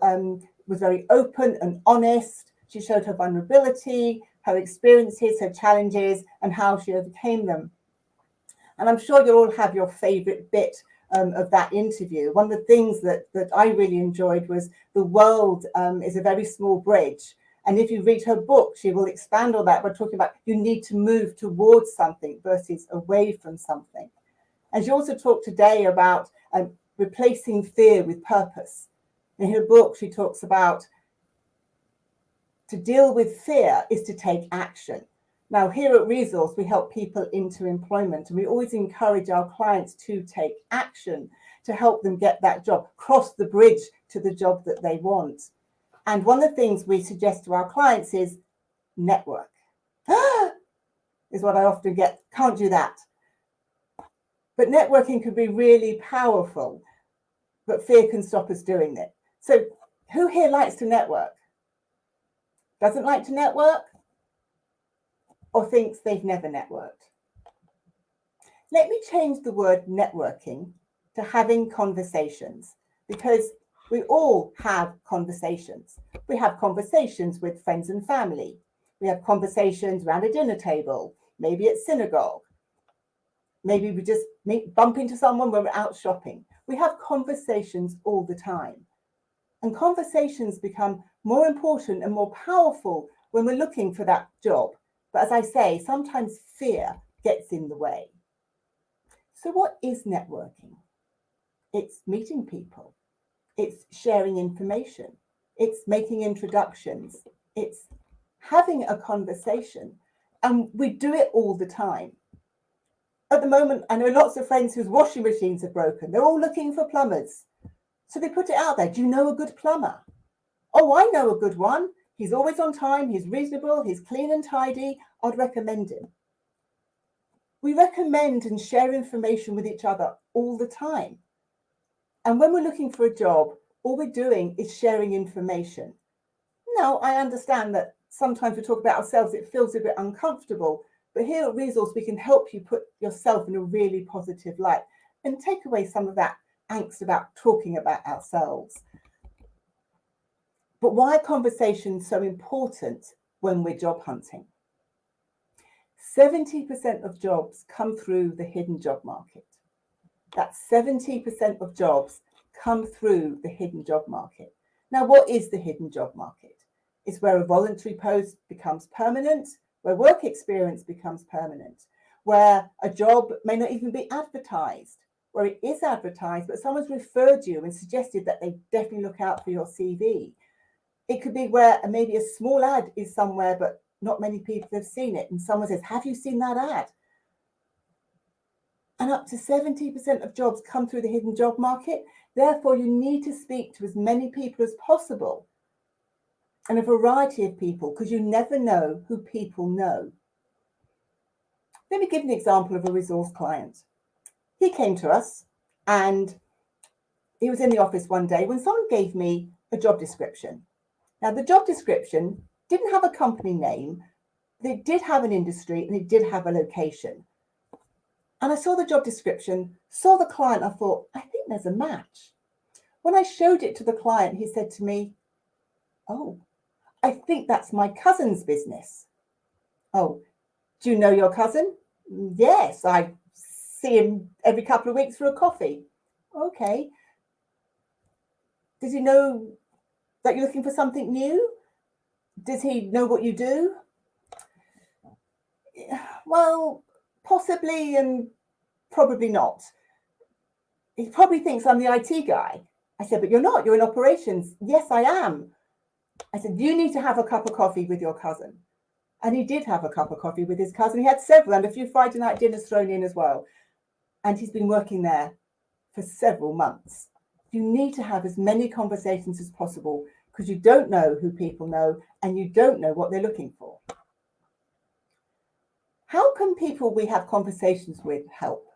was very open and honest. She showed her vulnerability, her experiences, her challenges, and how she overcame them. And I'm sure you'll all have your favorite bit of that interview. One of the things that I really enjoyed was the world is a very small bridge. And if you read her book, she will expand on that by talking about you need to move towards something versus away from something. And she also talked today about replacing fear with purpose. In her book, she talks about to deal with fear is to take action. Now, here at Resource, we help people into employment, and we always encourage our clients to take action to help them get that job, cross the bridge to the job that they want. And one of the things we suggest to our clients is network. Is what I often get. Can't do that. But networking can be really powerful, but fear can stop us doing it. So who here likes to network? Doesn't like to network? Or thinks they've never networked? Let me change the word networking to having conversations, because we all have conversations. We have conversations with friends and family. We have conversations around a dinner table, maybe at synagogue. Maybe we just bump into someone when we're out shopping. We have conversations all the time. And conversations become more important and more powerful when we're looking for that job. But as I say, sometimes fear gets in the way. So what is networking? It's meeting people. It's sharing information. It's making introductions. It's having a conversation. And we do it all the time. At the moment, I know lots of friends whose washing machines are broken. They're all looking for plumbers. So they put it out there. Do you know a good plumber? Oh, I know a good one. He's always on time. He's reasonable. He's clean and tidy. I'd recommend him. We recommend and share information with each other all the time. And when we're looking for a job, all we're doing is sharing information. Now, I understand that sometimes we talk about ourselves, it feels a bit uncomfortable, but here at Resource, we can help you put yourself in a really positive light and take away some of that angst about talking about ourselves. But why are conversations so important when we're job hunting? 70% of jobs come through the hidden job market. That's 70% of jobs come through the hidden job market. Now, what is the hidden job market? It's where a voluntary post becomes permanent, where work experience becomes permanent, where a job may not even be advertised, where it is advertised, but someone's referred you and suggested that they definitely look out for your CV. It could be where maybe a small ad is somewhere, but not many people have seen it. And someone says, have you seen that ad? And up to 70% of jobs come through the hidden job market. Therefore, you need to speak to as many people as possible and a variety of people, because you never know who people know. Let me give an example of a resource client. He came to us and he was in the office one day when someone gave me a job description. Now, the job description didn't have a company name, but it did have an industry and it did have a location. And I saw the job description, saw the client, I thought, I think there's a match. When I showed it to the client, he said to me, oh, I think that's my cousin's business. Oh, do you know your cousin? Yes, I see him every couple of weeks for a coffee. Okay. Does he know that you're looking for something new? Does he know what you do? Well, possibly and probably not. He probably thinks I'm the IT guy. I said, but you're not, you're in operations. Yes, I am. I said, you need to have a cup of coffee with your cousin. And he did have a cup of coffee with his cousin. He had several and a few Friday night dinners thrown in as well. And he's been working there for several months. You need to have as many conversations as possible because you don't know who people know and you don't know what they're looking for. How can people we have conversations with help?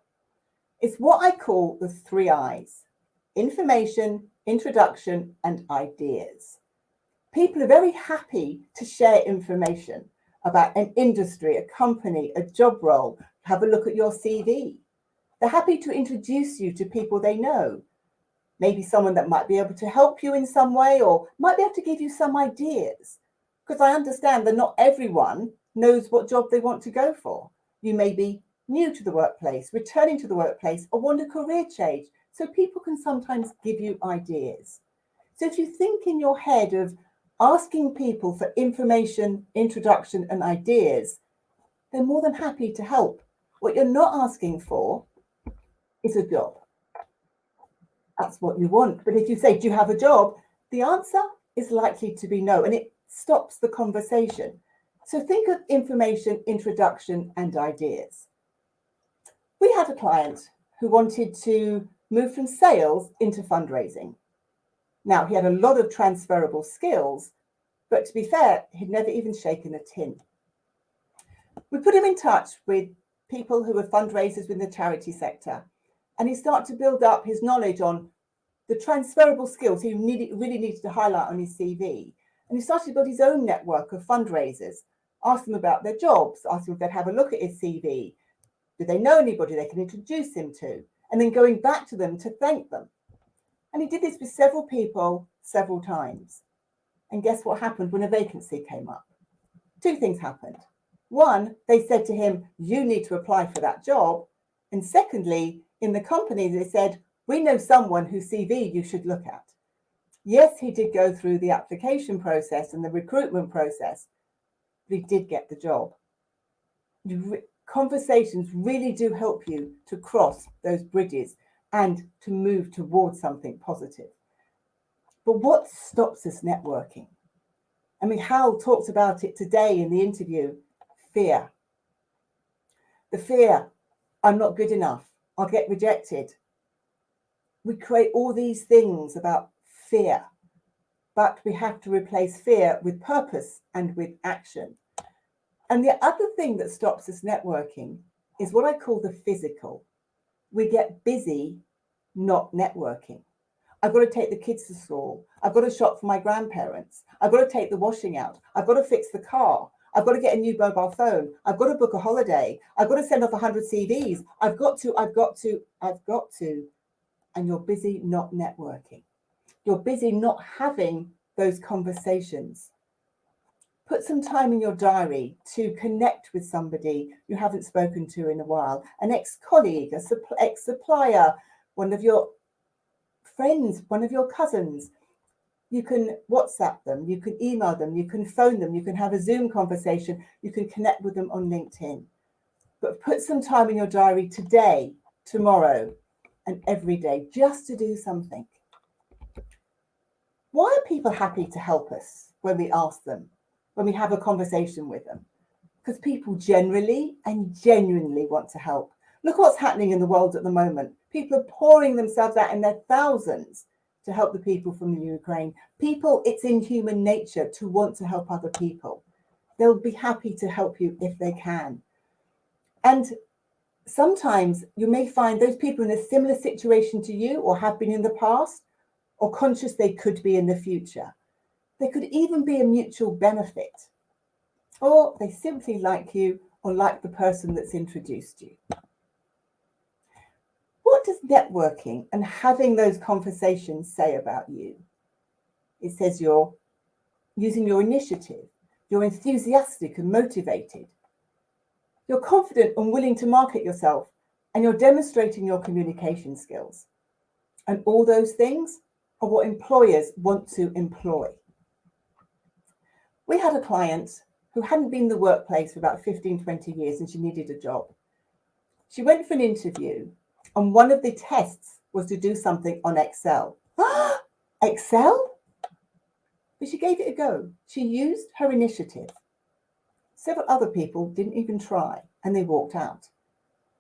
It's what I call the 3 I's: information, introduction, and ideas. People are very happy to share information about an industry, a company, a job role. Have a look at your CV. They're happy to introduce you to people they know. Maybe someone that might be able to help you in some way or might be able to give you some ideas. Because I understand that not everyone knows what job they want to go for. You may be new to the workplace, returning to the workplace, or want a career change. So people can sometimes give you ideas. So if you think in your head of asking people for information, introduction, and ideas, they're more than happy to help. What you're not asking for is a job. That's what you want. But if you say, do you have a job? The answer is likely to be no, and it stops the conversation. So think of information, introduction, and ideas. We had a client who wanted to move from sales into fundraising. Now, he had a lot of transferable skills, but to be fair, he'd never even shaken a tin. We put him in touch with people who were fundraisers within the charity sector, and he started to build up his knowledge on the transferable skills he really needed to highlight on his CV. And he started to build his own network of fundraisers, ask them about their jobs, ask them if they'd have a look at his CV. Do they know anybody they can introduce him to? And then going back to them to thank them. And he did this with several people several times. And guess what happened when a vacancy came up? 2 things happened. One, they said to him, you need to apply for that job. And secondly, in the company, they said, we know someone whose CV you should look at. Yes, he did go through the application process and the recruitment process, but he did get the job. Conversations really do help you to cross those bridges and to move towards something positive. But what stops us networking? And Michal talked about it today in the interview, fear. The fear, I'm not good enough, I'll get rejected. We create all these things about fear, but we have to replace fear with purpose and with action. And the other thing that stops us networking is what I call the physical. We get busy not networking. I've got to take the kids to school. I've got to shop for my grandparents. I've got to take the washing out. I've got to fix the car. I've got to get a new mobile phone. I've got to book a holiday. I've got to send off 100 CVs. I've got to. And you're busy not networking. You're busy not having those conversations. Put some time in your diary to connect with somebody you haven't spoken to in a while, an ex-colleague, ex-supplier, one of your friends, one of your cousins. You can WhatsApp them, you can email them, you can phone them, you can have a Zoom conversation, you can connect with them on LinkedIn. But put some time in your diary today, tomorrow, and every day just to do something. Why are people happy to help us when we ask them, when we have a conversation with them? Because people generally and genuinely want to help. Look what's happening in the world at the moment. People are pouring themselves out in their thousands to help the people from the Ukraine. People, it's in human nature to want to help other people. They'll be happy to help you if they can. And sometimes you may find those people in a similar situation to you or have been in the past or conscious they could be in the future. There could even be a mutual benefit. Or they simply like you or like the person that's introduced you. What does networking and having those conversations say about you? It says you're using your initiative, you're enthusiastic and motivated, you're confident and willing to market yourself, and you're demonstrating your communication skills. And all those things are what employers want to employ. We had a client who hadn't been in the workplace for about 15, 20 years and she needed a job. She went for an interview and one of the tests was to do something on Excel. Excel? But she gave it a go. She used her initiative. Several other people didn't even try and they walked out.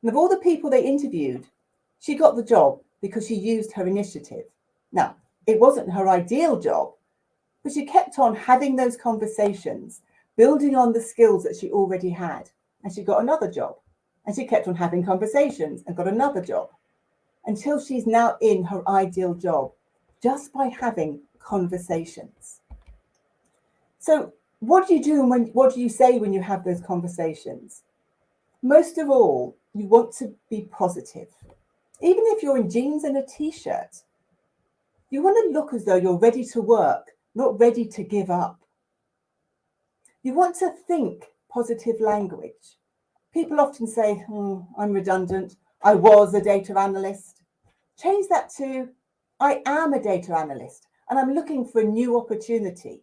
And of all the people they interviewed, she got the job because she used her initiative. Now, it wasn't her ideal job, but she kept on having those conversations, building on the skills that she already had. And she got another job. And she kept on having conversations and got another job until she's now in her ideal job just by having conversations. So what do you do and what do you say when you have those conversations? Most of all, you want to be positive. Even if you're in jeans and a t-shirt, you want to look as though you're ready to work, not ready to give up. You want to think positive language. People often say, I'm redundant. I was a data analyst. Change that to, I am a data analyst and I'm looking for a new opportunity.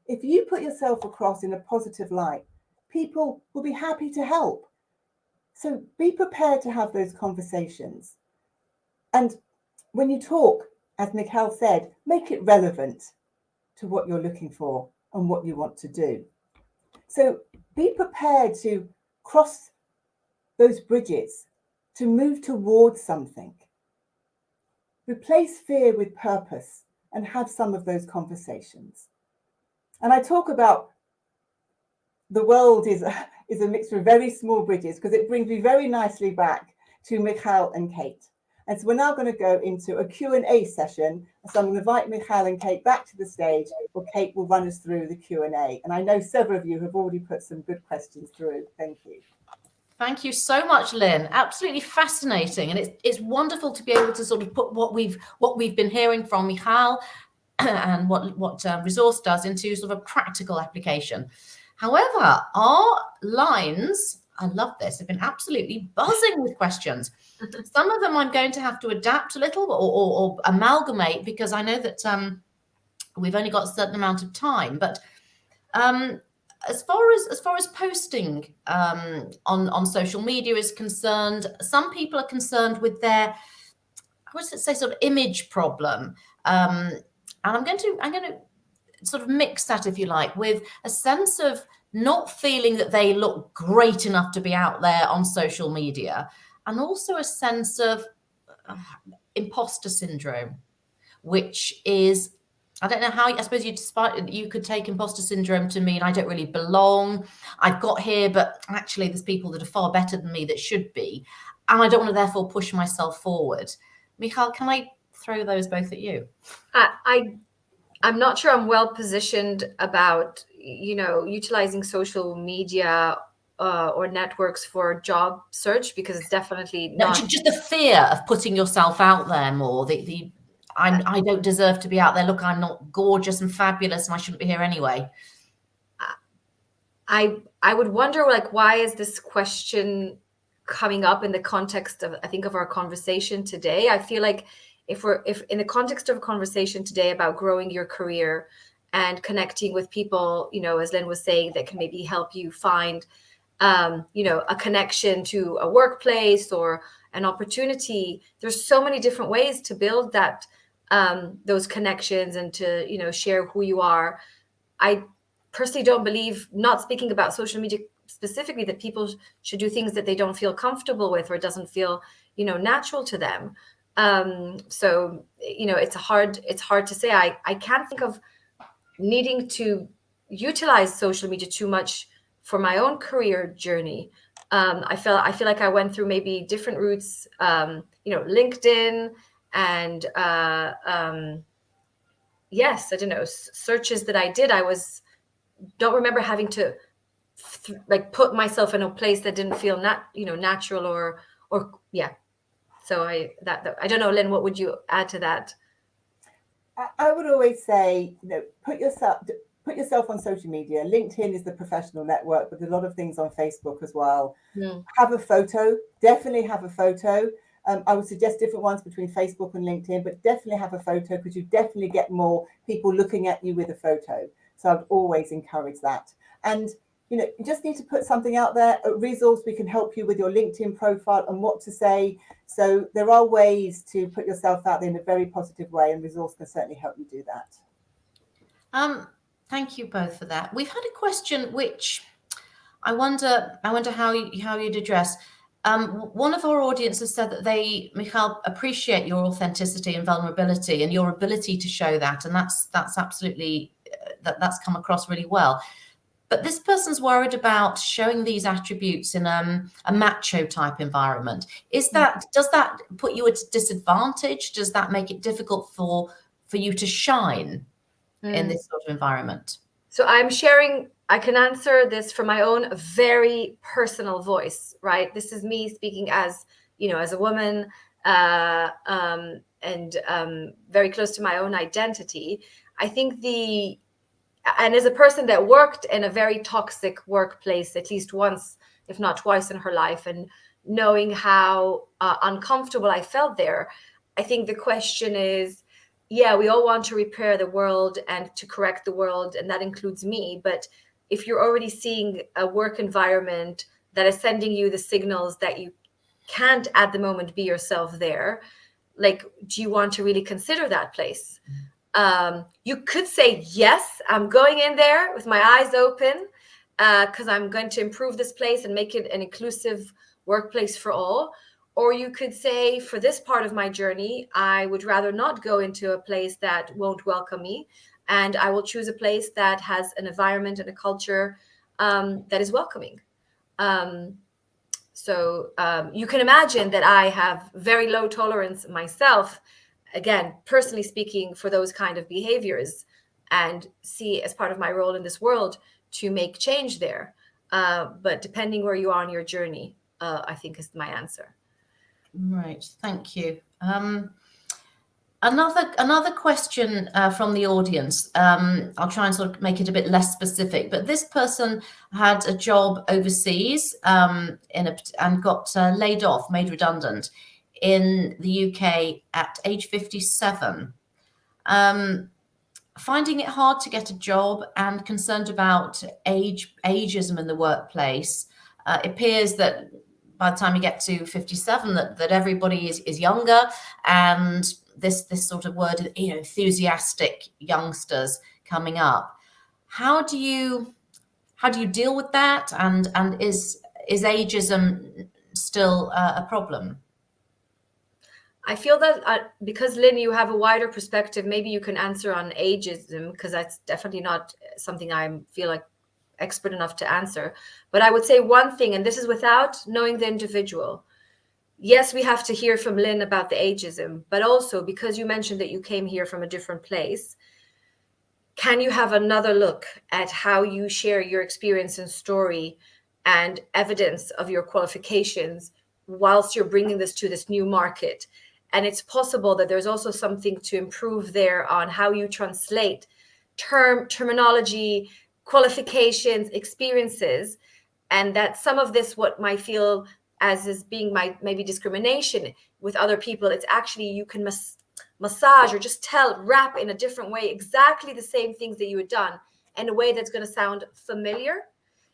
If you put yourself across in a positive light, people will be happy to help. So be prepared to have those conversations. And when you talk, as Michal said, make it relevant to what you're looking for and what you want to do. So be prepared to cross those bridges, to move towards something. Replace fear with purpose and have some of those conversations. And I talk about the world is a mixture of very small bridges because it brings me very nicely back to Michal and Kate. And so we're now going to go into a Q&A session. So I'm going to invite Michal and Kate back to the stage where Kate will run us through the Q&A. And I know several of you have already put some good questions through. Thank you. Thank you so much, Lynn. Absolutely fascinating. And it's wonderful to be able to sort of put what we've been hearing from Michal and what Resource does into sort of a practical application. However, our lines, I love this, have been absolutely buzzing with questions. Some of them I'm going to have to adapt a little or amalgamate because I know that we've only got a certain amount of time. But as far as posting on social media is concerned, some people are concerned with their, I would say, sort of image problem, and I'm going to sort of mix that, if you like, with a sense of not feeling that they look great enough to be out there on social media, and also a sense of imposter syndrome, which is, I don't know how, I suppose you could take imposter syndrome to mean I don't really belong. I've got here, but actually there's people that are far better than me that should be, and I don't want to therefore push myself forward. Michal, can I throw those both at you? I'm not sure I'm well positioned about, utilizing social media or networks for job search, because it's definitely not. Just the fear of putting yourself out there more. I don't deserve to be out there. Look, I'm not gorgeous and fabulous, and I shouldn't be here anyway. I would wonder, like, why is this question coming up in the context of, I think, of our conversation today? I feel like if in the context of a conversation today about growing your career and connecting with people, as Lynn was saying, that can maybe help you find, a connection to a workplace or an opportunity. There's so many different ways to build that, those connections, and to, share who you are. I personally don't believe, not speaking about social media specifically, that people should do things that they don't feel comfortable with or doesn't feel, natural to them. So, it's hard to say. I can't think of needing to utilize social media too much for my own career journey. I feel like I went through maybe different routes, LinkedIn and yes, I don't know, searches that I did. Don't remember having to put myself in a place that didn't feel natural or yeah. So I don't know, Lynn, what would you add to that? I would always say, put yourself on social media. LinkedIn is the professional network, but there's a lot of things on Facebook as well. Have a photo, definitely have a photo. I would suggest different ones between Facebook and LinkedIn, but definitely have a photo, because you definitely get more people looking at you with a photo. So I'd always encourage that. And you just need to put something out there. At Resource, we can help you with your LinkedIn profile and what to say. So there are ways to put yourself out there in a very positive way, and Resource can certainly help you do that. Thank you both for that. We've had a question which I wonder how you'd address. One of our audience has said that they, Michal, appreciate your authenticity and vulnerability and your ability to show that, and that's absolutely that's come across really well. But this person's worried about showing these attributes in a macho type environment. Does that put you at a disadvantage? Does that make it difficult for you to shine in this sort of environment? So I'm sharing, I can answer this from my own very personal voice, right? This is me speaking as, as a woman, and very close to my own identity. I think and as a person that worked in a very toxic workplace at least once, if not twice in her life, and knowing how uncomfortable I felt there, I think the question is, yeah, we all want to repair the world and to correct the world, and that includes me. But if you're already seeing a work environment that is sending you the signals that you can't at the moment be yourself there, do you want to really consider that place? You could say, yes, I'm going in there with my eyes open, because I'm going to improve this place and make it an inclusive workplace for all. Or you could say, for this part of my journey, I would rather not go into a place that won't welcome me, and I will choose a place that has an environment and a culture that is welcoming. So you can imagine that I have very low tolerance myself, again, personally speaking, for those kind of behaviors, and see as part of my role in this world to make change there. But depending where you are on your journey, I think is my answer. Right, thank you. Another question from the audience. I'll try and sort of make it a bit less specific, but this person had a job overseas and got laid off, made redundant in the UK at age 57. finding it hard to get a job and concerned about ageism in the workplace. It appears that by the time you get to 57, that everybody is younger, and this sort of word, enthusiastic youngsters coming up. How do you deal with that? And is ageism still a problem? I feel that because, Lynn, you have a wider perspective, maybe you can answer on ageism, because that's definitely not something I feel like expert enough to answer. But I would say one thing, and this is without knowing the individual. Yes, we have to hear from Lynn about the ageism, but also because you mentioned that you came here from a different place, can you have another look at how you share your experience and story and evidence of your qualifications whilst you're bringing this to this new market? And it's possible that there's also something to improve there on how you translate terminology, qualifications, experiences, and that some of this, what might feel as is being maybe discrimination with other people, it's actually you can massage or just wrap in a different way exactly the same things that you had done in a way that's going to sound familiar.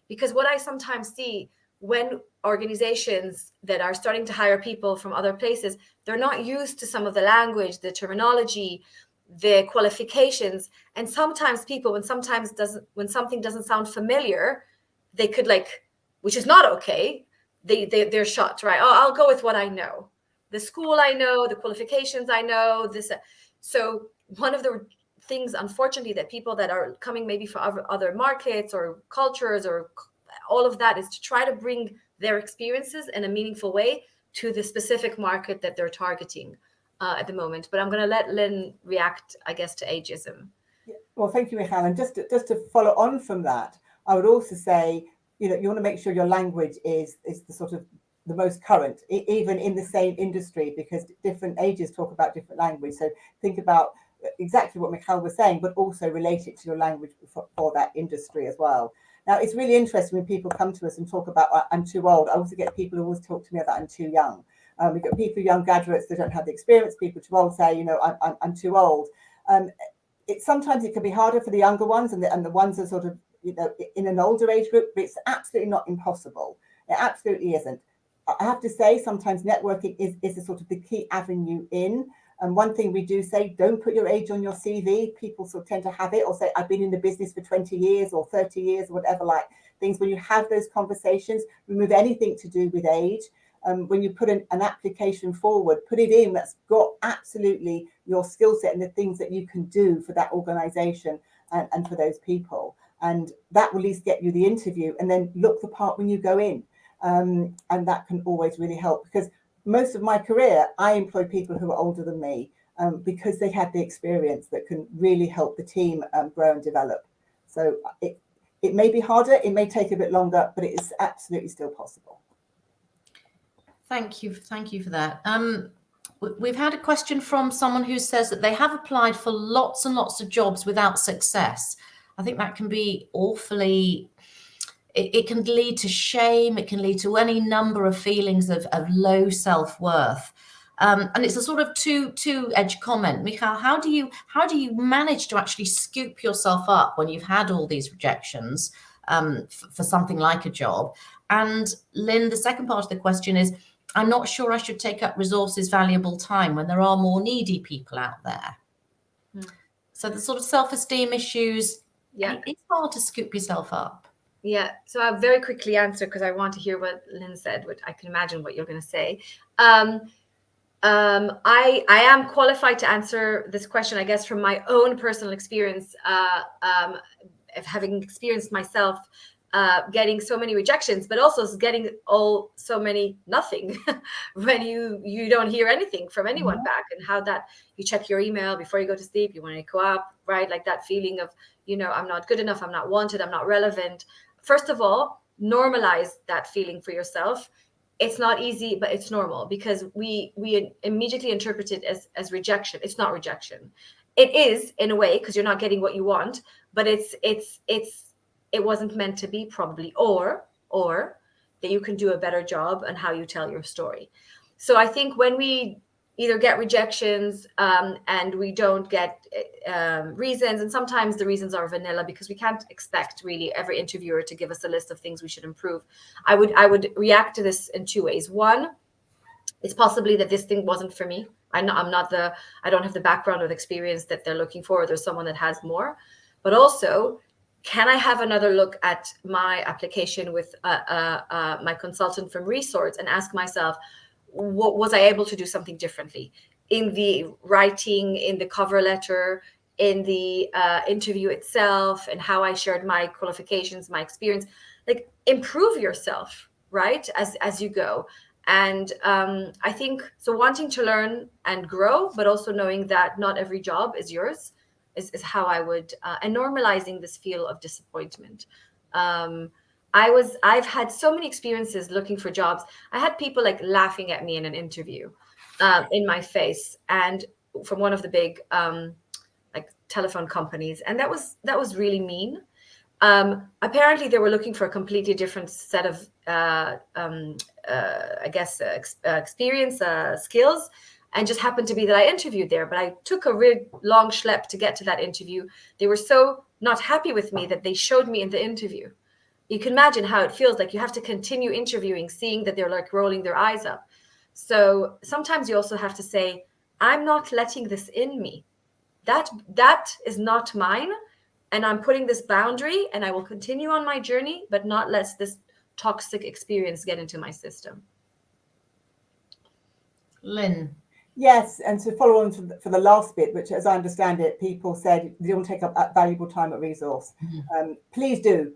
Because what I sometimes see when organizations that are starting to hire people from other places, they're not used to some of the language, the terminology, the qualifications. And sometimes people, when something doesn't sound familiar, they could which is not okay, they're shot, right? Oh, I'll go with what I know. The school I know, the qualifications I know, this. So one of the things, unfortunately, that people that are coming maybe from other markets or cultures or all of that is to try to bring their experiences in a meaningful way to the specific market that they're targeting at the moment. But I'm going to let Lynn react, I guess, to ageism. Yeah. Well, thank you, Michal. And just to follow on from that, I would also say, you want to make sure your language is the sort of the most current, even in the same industry, because different ages talk about different language. So think about exactly what Michal was saying, but also relate it to your language for that industry as well. Now, it's really interesting when people come to us and talk about, I'm too old. I also get people who always talk to me about I'm too young. We've got people, young graduates, that don't have the experience. People too old say, I'm too old. Sometimes it can be harder for the younger ones and the ones that sort of, in an older age group, but it's absolutely not impossible. It absolutely isn't. I have to say, sometimes networking is a sort of the key avenue in. And one thing we do say, don't put your age on your CV. People sort of tend to have it, or say, I've been in the business for 20 years or 30 years, or whatever, like things. When you have those conversations, remove anything to do with age. When you put an application forward, put it in that's got absolutely your skill set and the things that you can do for that organization and for those people. And that will at least get you the interview, and then look the part when you go in. And that can always really help, because most of my career, I employ people who are older than me because they had the experience that can really help the team grow and develop. So it may be harder, it may take a bit longer, but it is absolutely still possible. Thank you for that. We've had a question from someone who says that they have applied for lots and lots of jobs without success. I think that can be awfully, it can lead to shame. It can lead to any number of feelings of low self-worth. And it's a sort of two-edged comment. Michal, how do you manage to actually scoop yourself up when you've had all these rejections for something like a job? And Lynn, the second part of the question is, I'm not sure I should take up resources' valuable time when there are more needy people out there. So the sort of self-esteem issues, it's hard to scoop yourself up. Yeah, so I'll very quickly answer, because I want to hear what Lynn said, which I can imagine what you're going to say. I am qualified to answer this question, I guess, from my own personal experience of having experienced myself getting so many rejections, but also getting so many nothing when you don't hear anything from anyone back, and how that you check your email before you go to sleep, you want to go up, right? Like that feeling of, I'm not good enough, I'm not wanted, I'm not relevant. First of all, normalize that feeling for yourself. It's not easy, but it's normal, because we immediately interpret it as rejection. It's not rejection. It is, in a way, because you're not getting what you want, but it wasn't meant to be, probably, or that you can do a better job on how you tell your story. So I think when we either get rejections and we don't get reasons. And sometimes the reasons are vanilla because we can't expect really every interviewer to give us a list of things we should improve. I would react to this in 2 ways. One, it's possibly that this thing wasn't for me. I don't have the background or the experience that they're looking for, or there's someone that has more. But also, can I have another look at my application with my consultant from Resource and ask myself, what was I able to do something differently in the writing, in the cover letter, in the interview itself, and how I shared my qualifications, my experience? Like, improve yourself, right, as you go. And I think so, wanting to learn and grow, but also knowing that not every job is yours is how I would, and normalizing this feel of disappointment. I've had so many experiences looking for jobs. I had people like laughing at me in an interview in my face, and from one of the big like telephone companies. And that was really mean. Apparently they were looking for a completely different set of experience, skills, and just happened to be that I interviewed there. But I took a really long schlep to get to that interview. They were so not happy with me that they showed me in the interview. You can imagine how it feels, like you have to continue interviewing, seeing that they're like rolling their eyes up. So sometimes you also have to say, I'm not letting this in me. That is not mine. And I'm putting this boundary, and I will continue on my journey, but not let this toxic experience get into my system. Lynn. Yes, and to follow on for the last bit, which, as I understand it, people said they don't take up valuable time at Resource. Please do.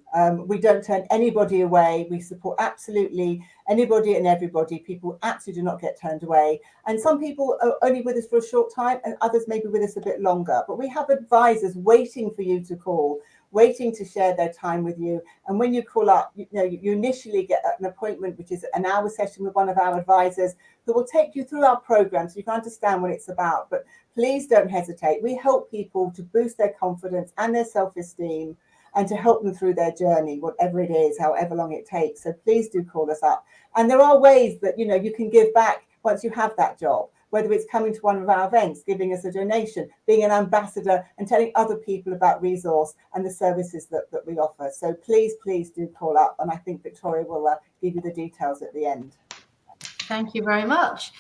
We don't turn anybody away. We support absolutely anybody and everybody. People absolutely do not get turned away. And some people are only with us for a short time, and others may be with us a bit longer. But we have advisors waiting for you to call, waiting to share their time with you. And when you call up, you initially get an appointment, which is an hour session with one of our advisors who will take you through our program so you can understand what it's about. But please don't hesitate. We help people to boost their confidence and their self-esteem and to help them through their journey, whatever it is, however long it takes. So please do call us up. And there are ways that, you can give back once you have that job, whether it's coming to one of our events, giving us a donation, being an ambassador and telling other people about Resource and the services that we offer. So please do call up. And I think Victoria will give you the details at the end. Thank you very much.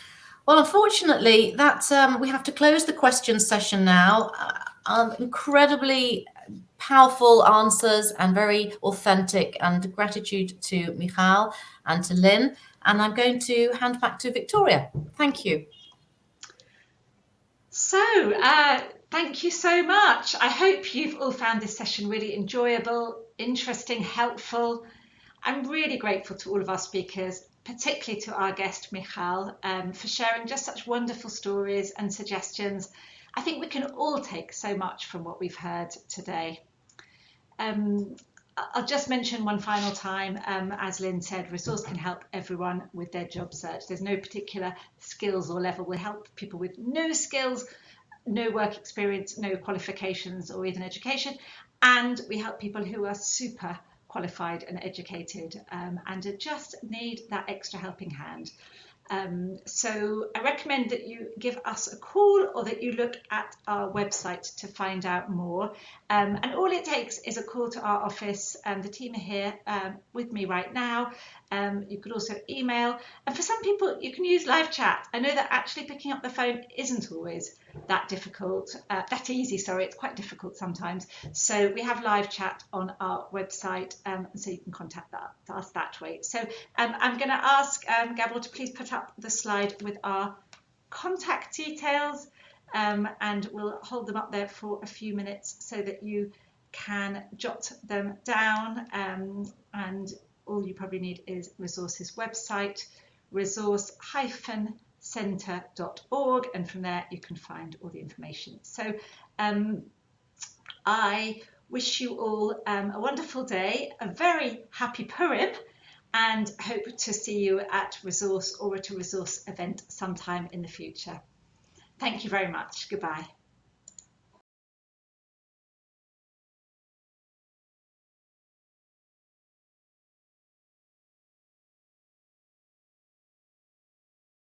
Well, unfortunately, we have to close the question session now. Incredibly powerful answers and very authentic, and gratitude to Michal and to Lynn. And I'm going to hand back to Victoria. Thank you. So, thank you so much. I hope you've all found this session really enjoyable, interesting, helpful. I'm really grateful to all of our speakers, particularly to our guest, Michal, for sharing just such wonderful stories and suggestions. I think we can all take so much from what we've heard today. I'll just mention one final time, as Lynn said, Resource can help everyone with their job search. There's no particular skills or level. We help people with no skills, no work experience, no qualifications or even education. And we help people who are super qualified and educated and just need that extra helping hand. So I recommend that you give us a call or that you look at our website to find out more. And all it takes is a call to our office. The team are here with me right now. You could also email. And for some people, you can use live chat. I know that actually picking up the phone isn't always that easy, it's quite difficult sometimes. So we have live chat on our website, so you can contact us that way. So I'm going to ask Gabriel to please put up the slide with our contact details, and we'll hold them up there for a few minutes so that you can jot them down, and all you probably need is Resource's website, resource-centre.org, and from there you can find all the information. So I wish you all a wonderful day, a very happy Purim, and hope to see you at Resource or at a Resource event sometime in the future. Thank you very much. Goodbye.